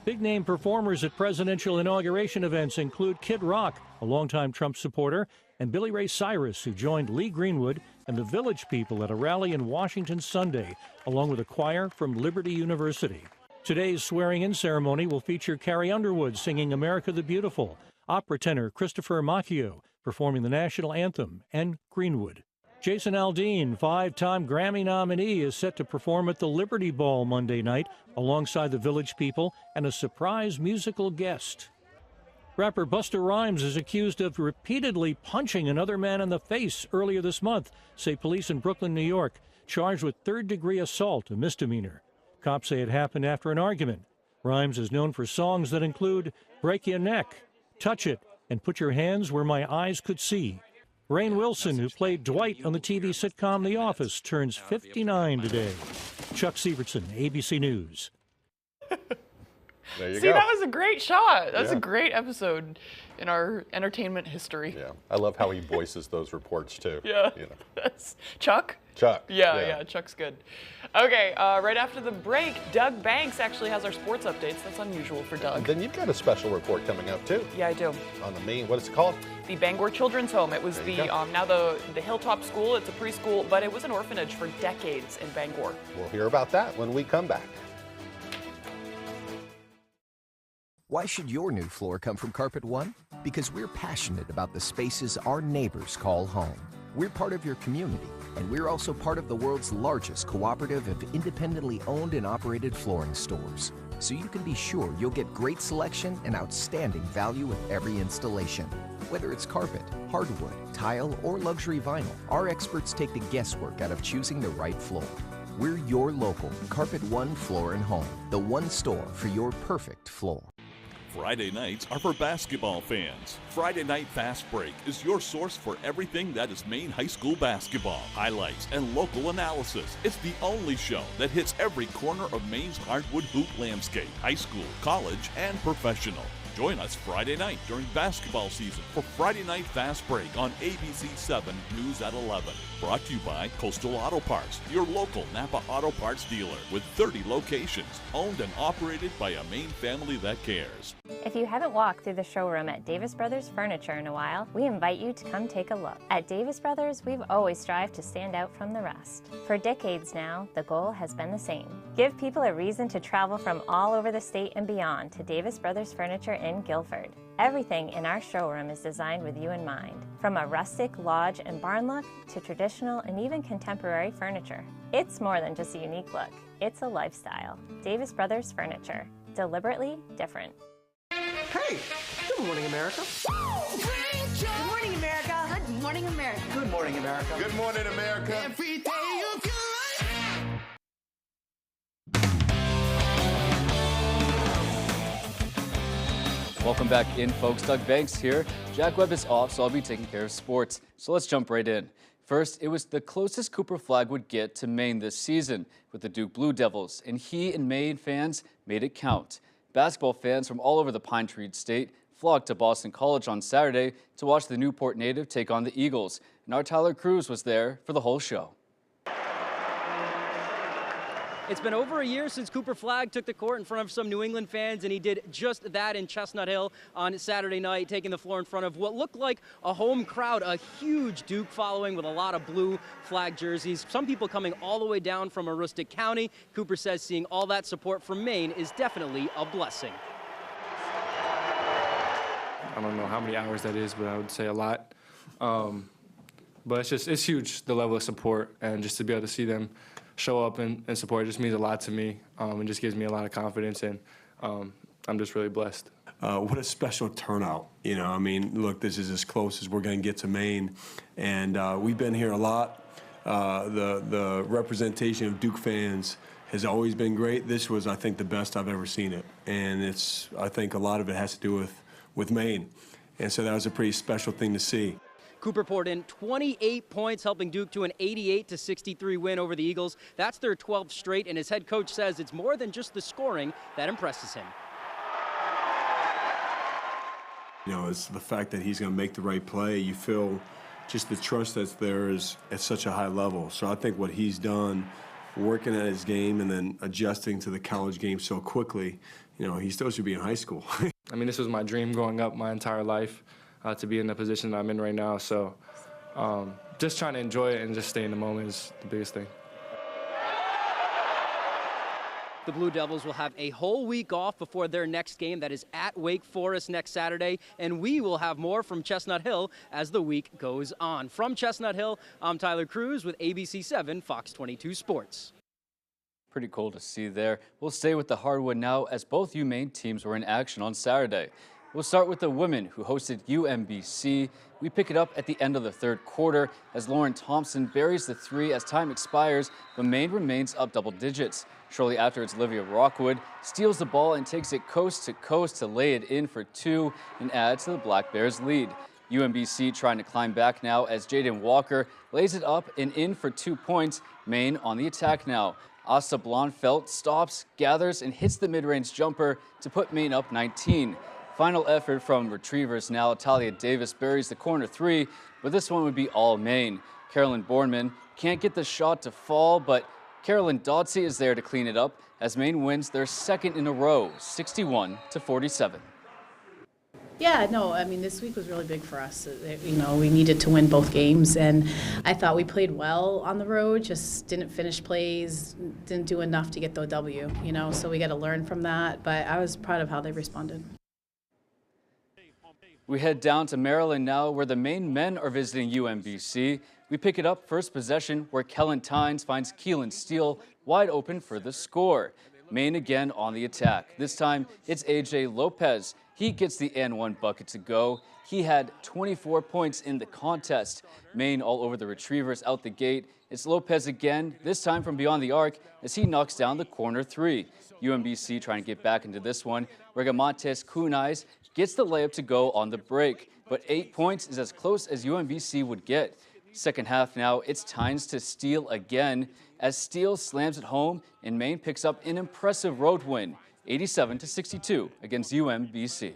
Big-name performers at presidential inauguration events include Kid Rock, a longtime Trump supporter, and Billy Ray Cyrus, who joined Lee Greenwood and the Village People at a rally in Washington Sunday, along with a choir from Liberty University. Today's swearing-in ceremony will feature Carrie Underwood singing America the Beautiful, opera tenor Christopher Macchio performing the national anthem, and Greenwood. Jason Aldean, 5-time Grammy nominee, is set to perform at the Liberty Ball Monday night alongside the Village People and a surprise musical guest. Rapper Busta Rhymes is accused of repeatedly punching another man in the face earlier this month, say police in Brooklyn, New York, charged with third-degree assault, a misdemeanor. Cops say it happened after an argument. Rhymes is known for songs that include Break Your Neck, Touch It, and Put Your Hands Where My Eyes Could See. Rainn Wilson, who played Dwight on the TV sitcom The Office, turns 59 today. Chuck Severson, ABC News. There you See, go. that was a great shot. That was Yeah. a great episode in our entertainment history. Yeah, I love how he voices those reports too. Yeah. You know. That's Chuck? Chuck. Yeah, Chuck's good. Okay, right after the break, Doug Banks actually has our sports updates. That's unusual for Doug. And then you've got a special report coming up too. Yeah, I do. On the main, what is it called? The Bangor Children's Home. It was There you the go. now the Hilltop School. It's a preschool, but it was an orphanage for decades in Bangor. We'll hear about that when we come back. Why should your new floor come from Carpet One? Because we're passionate about the spaces our neighbors call home. We're part of your community, and we're also part of the world's largest cooperative of independently owned and operated flooring stores. So you can be sure you'll get great selection and outstanding value with every installation. Whether it's carpet, hardwood, tile, or luxury vinyl, our experts take the guesswork out of choosing the right floor. We're your local Carpet One Floor and Home, the one store for your perfect floor. Friday nights are for basketball fans. Friday Night Fast Break is your source for everything that is Maine high school basketball. Highlights and local analysis. It's the only show that hits every corner of Maine's hardwood hoop landscape, high school, college, and professional. Join us Friday night during basketball season for Friday Night Fast Break on ABC 7 News at 11. Brought to you by Coastal Auto Parts, your local Napa Auto Parts dealer with 30 locations, owned and operated by a Maine family that cares. If you haven't walked through the showroom at Davis Brothers Furniture in a while, we invite you to come take a look. At Davis Brothers, we've always strived to stand out from the rest. For decades now, the goal has been the same. Give people a reason to travel from all over the state and beyond to Davis Brothers Furniture in Guilford. Everything in our showroom is designed with you in mind, from a rustic lodge and barn look to traditional and even contemporary furniture. It's more than just a unique look, it's a lifestyle. Davis Brothers Furniture, deliberately different. Hey, good morning, America. Good morning, America. Good morning, America. Good morning, America. Good morning, America. Every day of your life. Welcome back in, folks. Doug Banks here. Jack Webb is off, so I'll be taking care of sports. So let's jump right in. First, it was the closest Cooper Flagg would get to Maine this season with the Duke Blue Devils, and he and Maine fans made it count. Basketball fans from all over the Pine Tree State flocked to Boston College on Saturday to watch the Newport native take on the Eagles, and our Tyler Cruz was there for the whole show. It's been over a year since Cooper Flagg took the court in front of some New England fans, and he did just that in Chestnut Hill on Saturday night, taking the floor in front of what looked like a home crowd, a huge Duke following with a lot of blue flag jerseys. Some people coming all the way down from Aroostook County. Cooper says seeing all that support from Maine is definitely a blessing. I don't know how many hours that is, but I would say a lot. But it's huge, the level of support, and just to be able to see them show up and support, it just means a lot to me. It just gives me a lot of confidence, and I'm just really blessed. What a special turnout. You know, I mean, look, this is as close as we're going to get to Maine, and we've been here a lot. The representation of Duke fans has always been great. This was, I think, the best I've ever seen it, and I think a lot of it has to do with Maine, and so that was a pretty special thing to see. Cooper poured in 28 points, helping Duke to an 88-63 win over the Eagles. That's their 12th straight, and his head coach says it's more than just the scoring that impresses him. You know, it's the fact that he's going to make the right play. You feel just the trust that's there is at such a high level. So I think what he's done, working at his game and then adjusting to the college game so quickly, you know, he still should be in high school. I mean, this was my dream growing up my entire life. To be in the position that I'm in right now. So just trying to enjoy it and just stay in the moment is the biggest thing. The Blue Devils will have a whole week off before their next game that is at Wake Forest next Saturday, and we will have more from Chestnut Hill as the week goes on. From Chestnut Hill, I'm Tyler Cruz with ABC 7 Fox 22 Sports. Pretty cool to see there. We'll stay with the hardwood now as both UMaine teams were in action on Saturday. We'll start with the women who hosted UMBC. We pick it up at the end of the third quarter as Lauren Thompson buries the three as time expires, but Maine remains up double digits. Shortly after, it's Olivia Rockwood steals the ball and takes it coast to coast to lay it in for two and add to the Black Bears' lead. UMBC trying to climb back now as Jaden Walker lays it up and in for 2 points. Maine on the attack now. Asta Blonfelt stops, gathers, and hits the mid-range jumper to put Maine up 19. Final effort from Retrievers now. Talia Davis buries the corner three, but this one would be all Maine. Carolyn Bornman can't get the shot to fall, but Carolyn Dotsey is there to clean it up as Maine wins their second in a row, 61-47. Yeah, no, I mean, this week was really big for us. You know, we needed to win both games, and I thought we played well on the road, just didn't finish plays, didn't do enough to get the W, you know, so we got to learn from that, but I was proud of how they responded. We head down to Maryland now, where the Maine men are visiting UMBC. We pick it up first possession, where Kellen Tynes finds Keelan Steele wide open for the score. Maine again on the attack. This time, it's AJ Lopez. He gets the and one bucket to go. He had 24 points in the contest. Maine all over the Retrievers out the gate. It's Lopez again, this time from beyond the arc, as he knocks down the corner three. UMBC trying to get back into this one. Regamontes Kunais gets the layup to go on the break, but 8 points is as close as UMBC would get. Second half now, it's Tynes to Steele again, as Steele slams it home and Maine picks up an impressive road win, 87-62 against UMBC.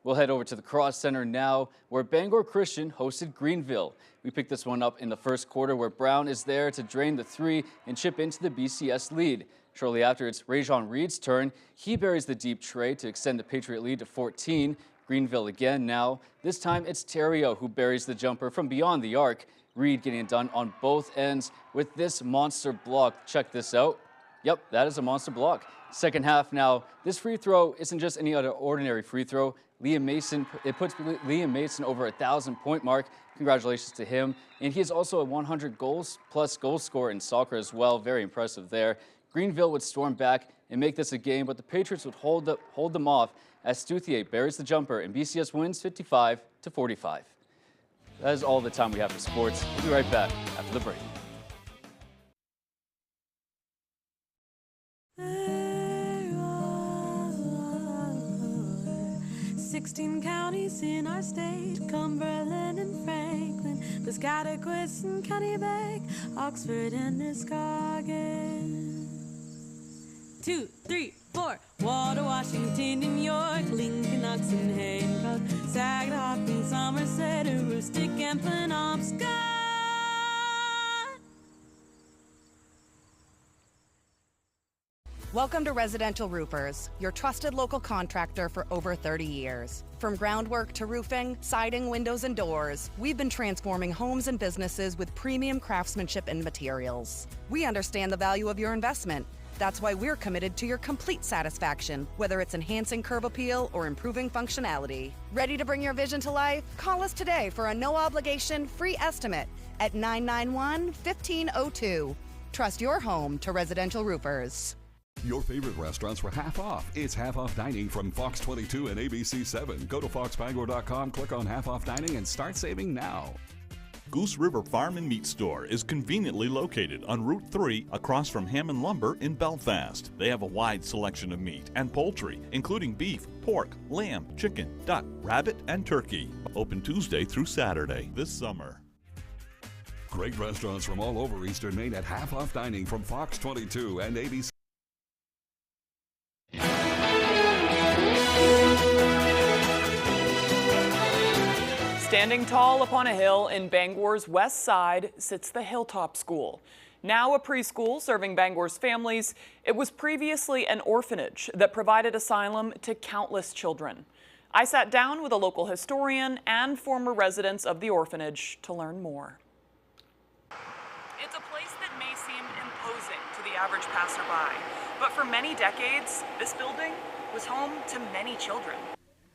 We'll head over to the Cross Center now, where Bangor Christian hosted Greenville. We picked this one up in the first quarter, where Brown is there to drain the three and chip into the BCS lead. Shortly after, it's Rajon Reed's turn. He buries the deep tray to extend the Patriot lead to 14. Greenville again now. This time, it's Terrio who buries the jumper from beyond the arc. Reed getting it done on both ends with this monster block. Check this out. Yep, that is a monster block. Second half now. This free throw isn't just any other ordinary free throw. Liam Mason, it puts Liam Mason over 1,000-point mark. Congratulations to him. And he is also a 100 goals plus goal scorer in soccer as well. Very impressive there. Greenville would storm back and make this a game, but the Patriots would hold them off as Stouthier buries the jumper and BCS wins 55-45. That is all the time we have for sports. We'll be right back after the break. There are 16 counties in our state: Cumberland and Franklin, Piscataquis and Kennebec, Oxford and Muskegon. 2, 3, 4. Water, Washington, New York, Lincoln, Knox, and Hancock, Saginaw, Hopkins, Somerset, Aroostook, and Penobscot. Welcome to Residential Roofers, your trusted local contractor for over 30 years. From groundwork to roofing, siding, windows, and doors, we've been transforming homes and businesses with premium craftsmanship and materials. We understand the value of your investment. That's why we're committed to your complete satisfaction, whether it's enhancing curb appeal or improving functionality. Ready to bring your vision to life? Call us today for a no-obligation free estimate at 991-1502. Trust your home to Residential Roofers. Your favorite restaurants were half off. It's half off dining from Fox 22 and ABC 7. Go to foxbangor.com, click on half off dining, and start saving now. Goose River Farm and Meat Store is conveniently located on Route 3 across from Hammond Lumber in Belfast. They have a wide selection of meat and poultry, including beef, pork, lamb, chicken, duck, rabbit, and turkey. Open Tuesday through Saturday this summer. Great restaurants from all over Eastern Maine at half off dining from Fox 22 and ABC. Standing tall upon a hill in Bangor's west side sits the Hilltop School. Now a preschool serving Bangor's families, it was previously an orphanage that provided asylum to countless children. I sat down with a local historian and former residents of the orphanage to learn more. It's a place that may seem imposing to the average passerby, but for many decades, this building was home to many children.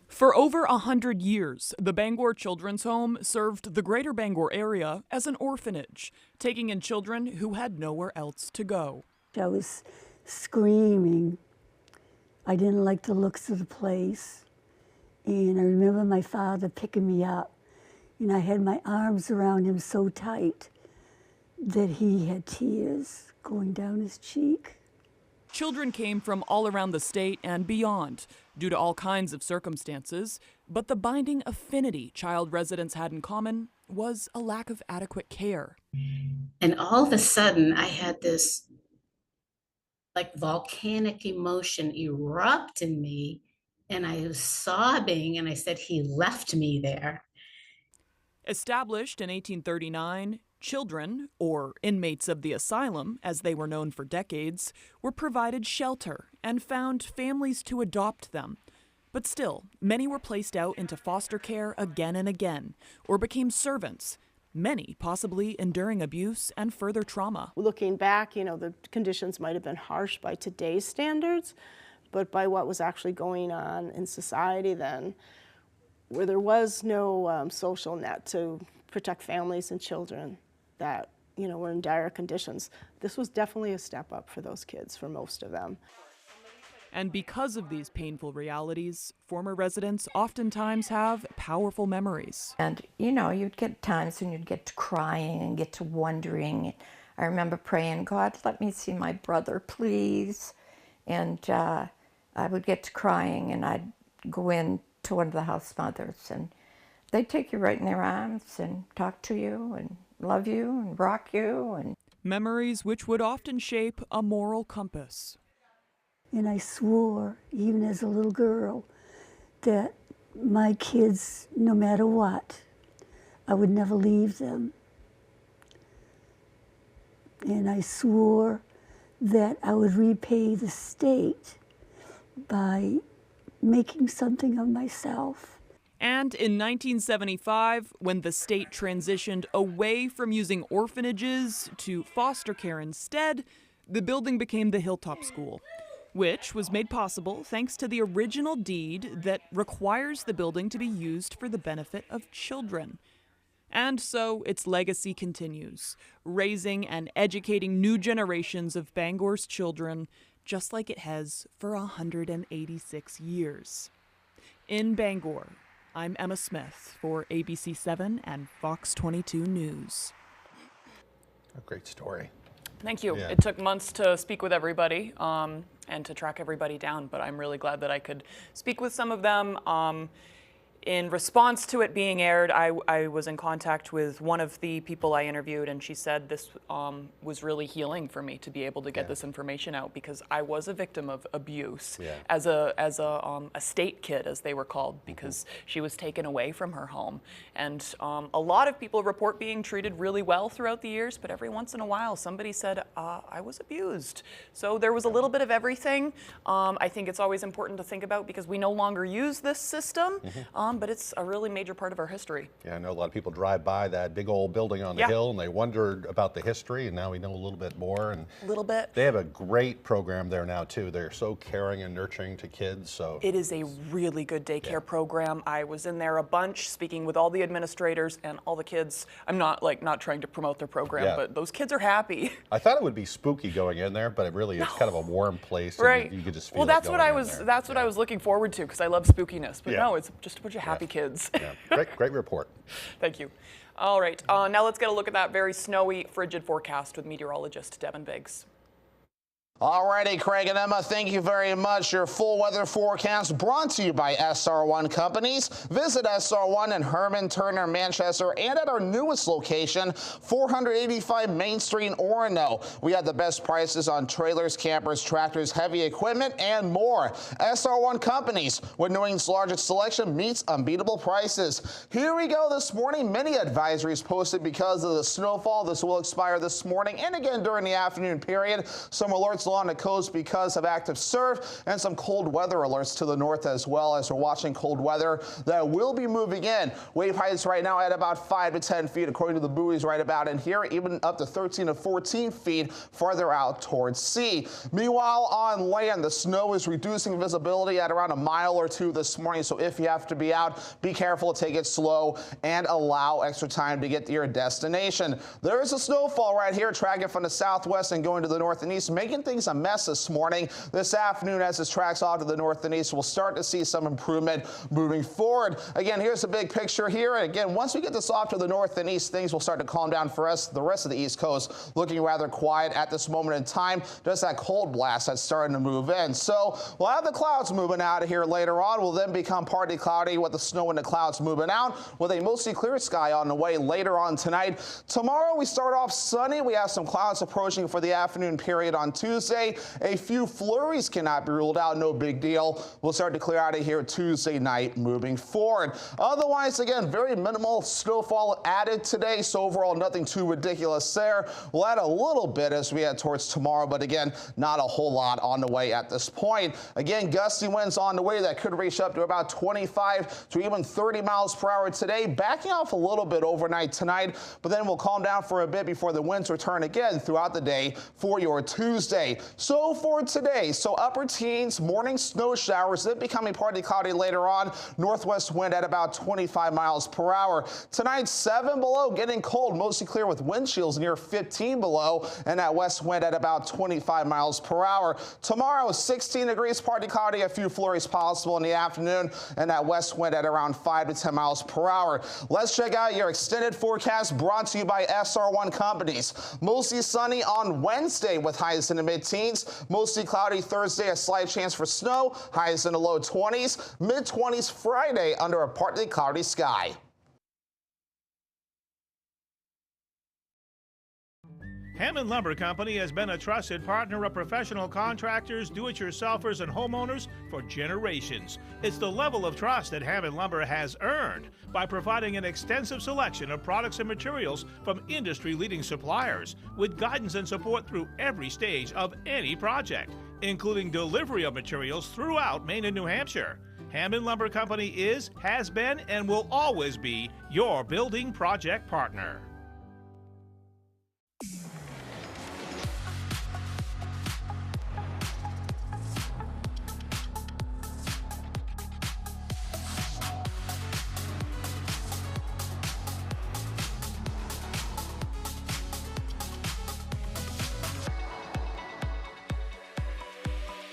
For over 100 years, the Bangor Children's Home served the greater Bangor area as an orphanage, taking in children who had nowhere else to go. I was screaming. I didn't like the looks of the place. And I remember my father picking me up, and I had my arms around him so tight that he had tears going down his cheek. Children came from all around the state and beyond due to all kinds of circumstances, but the binding affinity child residents had in common was a lack of adequate care. And all of a sudden, I had this like volcanic emotion erupt in me, and I was sobbing, and I said, he left me there. Established in 1839, children, or inmates of the asylum, as they were known for decades, were provided shelter and found families to adopt them. But still, many were placed out into foster care again and again, or became servants, many possibly enduring abuse and further trauma. Looking back, you know, the conditions might have been harsh by today's standards, but by what was actually going on in society then, where there was no social net to protect families and children that, you know, were in dire conditions. This was definitely a step up for those kids, for most of them. And because of these painful realities, former residents oftentimes have powerful memories. And, you know, you'd get times when you'd get to crying and get to wondering. I remember praying, God, let me see my brother, please. And I would get to crying, and I'd go in to one of the house mothers, and they'd take you right in their arms and talk to you and love you and rock you. And memories which would often shape a moral compass. And I swore, even as a little girl, that my kids, no matter what, I would never leave them. And I swore that I would repay the state by making something of myself. And in 1975, when the state transitioned away from using orphanages to foster care instead, the building became the Hilltop School, which was made possible thanks to the original deed that requires the building to be used for the benefit of children. And so its legacy continues, raising and educating new generations of Bangor's children, just like it has for 186 years. In Bangor, I'm Emma Smith for ABC 7 and Fox 22 News. A great story. Thank you. Yeah. It took months to speak with everybody and to track everybody down, but I'm really glad that I could speak with some of them. In response to it being aired, I was in contact with one of the people I interviewed, and she said this was really healing for me to be able to get this information out, because I was a victim of abuse as a state kid, as they were called, because she was taken away from her home. And a lot of people report being treated really well throughout the years, but every once in a while somebody said, I was abused. So there was a little bit of everything. I think it's always important to think about, because we no longer use this system. But it's a really major part of our history. Yeah, I know a lot of people drive by that big old building on the hill, and they wondered about the history, and now we know a little bit more. And a little bit. They have a great program there now too. They're so caring and nurturing to kids. So it is a really good daycare program. I was in there a bunch, speaking with all the administrators and all the kids. I'm not trying to promote their program, but those kids are happy. I thought it would be spooky going in there, but it really is kind of a warm place. Right. And you could just feel well, that's what I was. That's what I was looking forward to, because I love spookiness. But no, it's just a bunch of happy kids. Yeah. Great report. Thank you. All right, now let's get a look at that very snowy, frigid forecast with meteorologist Devin Biggs. Alrighty, Craig and Emma, thank you very much. Your full weather forecast brought to you by SR1 Companies. Visit SR1 in Herman, Turner, Manchester, and at our newest location, 485 Main Street in Orono. We have the best prices on trailers, campers, tractors, heavy equipment, and more. SR1 Companies, with New England's largest selection, meets unbeatable prices. Here we go this morning. Many advisories posted because of the snowfall. This will expire this morning and again during the afternoon period. Some alerts along the coast because of active surf, and some cold weather alerts to the north as well, as we're watching cold weather that will be moving in. Wave heights right now at about 5 to 10 feet according to the buoys right about in here, even up to 13 to 14 feet farther out towards sea. Meanwhile, on land, the snow is reducing visibility at around a mile or two this morning, so if you have to be out, be careful, take it slow, and allow extra time to get to your destination. There is a snowfall right here tracking from the southwest and going to the north and east, making things things a mess this morning. This afternoon, as this tracks off to the north and east, we'll start to see some improvement moving forward. Again, here's the big picture here. And again, once we get this off to the north and east, things will start to calm down for us. The rest of the East Coast looking rather quiet at this moment in time. Just that cold blast that's starting to move in. So we'll have the clouds moving out of here later on. Will then become partly cloudy with the snow and the clouds moving out with a mostly clear sky on the way later on tonight. Tomorrow we start off sunny. We have some clouds approaching for the afternoon period on Tuesday. A few flurries cannot be ruled out. No big deal. We'll start to clear out of here Tuesday night moving forward. Otherwise, again, very minimal snowfall added today. So overall, nothing too ridiculous there. We'll add a little bit as we head towards tomorrow, but again, not a whole lot on the way at this point. Again, gusty winds on the way that could reach up to about 25 to even 30 miles per hour today, backing off a little bit overnight tonight, but then we'll calm down for a bit before the winds return again throughout the day for your Tuesday. So for today, so upper teens, morning snow showers, then becoming partly cloudy later on. Northwest wind at about 25 miles per hour. Tonight, 7 below, getting cold, mostly clear with wind chills near 15 below, and that west wind at about 25 miles per hour. Tomorrow, 16 degrees, partly cloudy, a few flurries possible in the afternoon, and that west wind at around 5 to 10 miles per hour. Let's check out your extended forecast brought to you by SR1 Companies. Mostly sunny on Wednesday with highs in the mid-teens. Mostly cloudy Thursday, a slight chance for snow. Highs in the low 20s. Mid-20s Friday under a partly cloudy sky. Hammond Lumber Company has been a trusted partner of professional contractors, do-it-yourselfers, and homeowners for generations. It's the level of trust that Hammond Lumber has earned by providing an extensive selection of products and materials from industry-leading suppliers, with guidance and support through every stage of any project, including delivery of materials throughout Maine and New Hampshire. Hammond Lumber Company is, has been, and will always be your building project partner.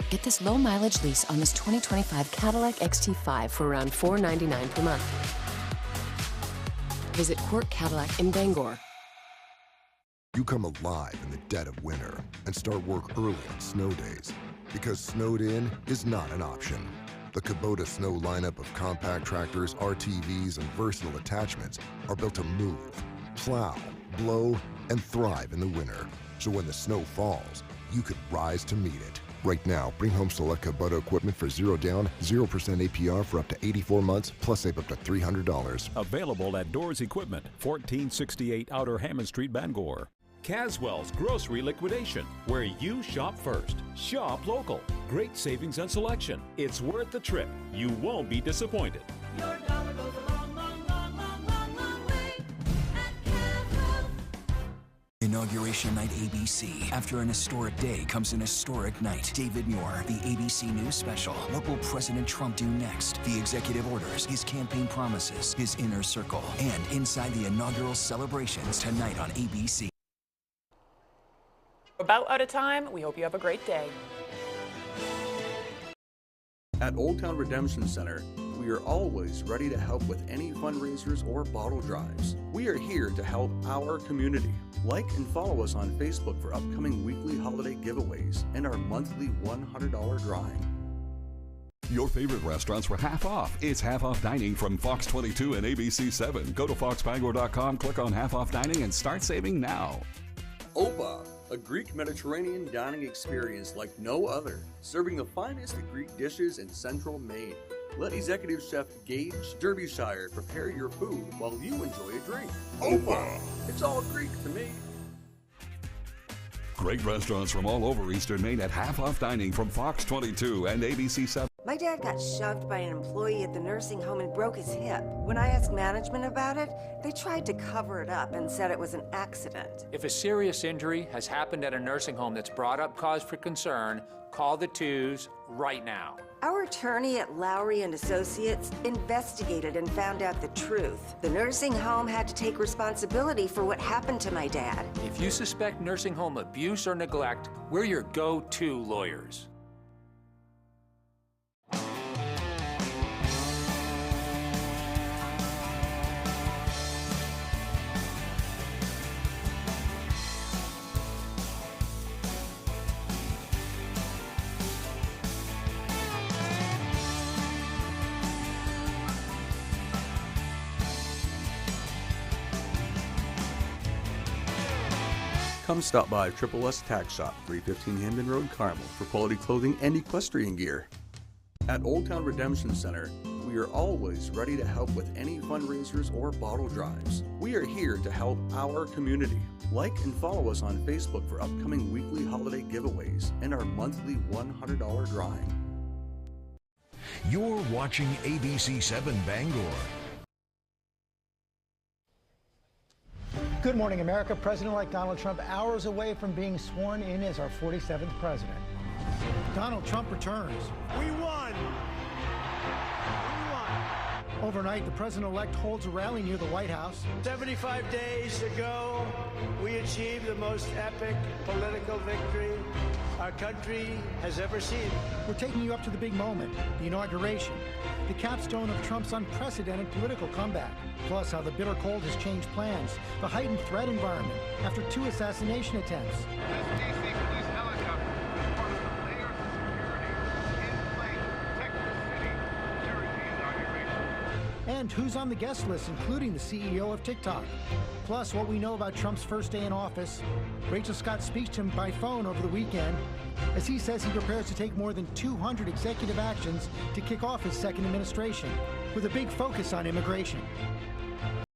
Get this low mileage lease on this 2025 Cadillac XT5 for around $499 per month. Visit Court Cadillac in Bangor. You come alive in the dead of winter and start work early on snow days, because snowed in is not an option. The Kubota Snow lineup of compact tractors, RTVs, and versatile attachments are built to move, plow, blow, and thrive in the winter. So when the snow falls, you could rise to meet it. Right now, bring home select Kubota equipment for 0 down, 0% APR for up to 84 months, plus save up to $300. Available at Doors Equipment, 1468 Outer Hammond Street, Bangor. Caswell's Grocery Liquidation, where you shop first. Shop local. Great savings and selection. It's worth the trip. You won't be disappointed. Your dollar goes a long, long, long, long, long, long way at Caswell. Inauguration Night ABC. After an historic day comes an historic night. David Muir, the ABC News Special. What will President Trump do next? The executive orders, his campaign promises, his inner circle, and inside the inaugural celebrations tonight on ABC. About out of time. We hope you have a great day. At Old Town Redemption Center, we are always ready to help with any fundraisers or bottle drives. We are here to help our community. Like and follow us on Facebook for upcoming weekly holiday giveaways and our monthly $100 drawing. Your favorite restaurants were half off. It's half off dining from Fox 22 and ABC 7. Go to foxbangor.com, click on half off dining, and start saving now. Opa, a Greek Mediterranean dining experience like no other, serving the finest Greek dishes in central Maine. Let Executive Chef Gage Derbyshire prepare your food while you enjoy a drink. Opa! It's all Greek to me. Great restaurants from all over Eastern Maine at half off dining from Fox 22 and ABC 7. My dad got shoved by an employee at the nursing home and broke his hip. When I asked management about it, they tried to cover it up and said it was an accident. If a serious injury has happened at a nursing home that's brought up cause for concern, call the 2s right now. Our attorney at Lowry and Associates investigated and found out the truth. The nursing home had to take responsibility for what happened to my dad. If you suspect nursing home abuse or neglect, we're your go-to lawyers. Come stop by Triple S Tack Shop, 315 Hamden Road, Carmel, for quality clothing and equestrian gear. At Old Town Redemption Center, we are always ready to help with any fundraisers or bottle drives. We are here to help our community. Like and follow us on Facebook for upcoming weekly holiday giveaways and our monthly $100 drawing. You're watching ABC7 Bangor. Good morning, America. President-elect Donald Trump hours away from being sworn in as our 47th president. Donald Trump returns. We won! Overnight, the president-elect holds a rally near the White House. 75 days ago, we achieved the most epic political victory our country has ever seen. We're taking you up to the big moment, the inauguration, the capstone of Trump's unprecedented political comeback, plus how the bitter cold has changed plans, the heightened threat environment after 2 assassination attempts. And who's on the guest list, including the CEO of TikTok. Plus, what we know about Trump's first day in office. Rachel Scott speaks to him by phone over the weekend as he says he prepares to take more than 200 executive actions to kick off his second administration, with a big focus on immigration.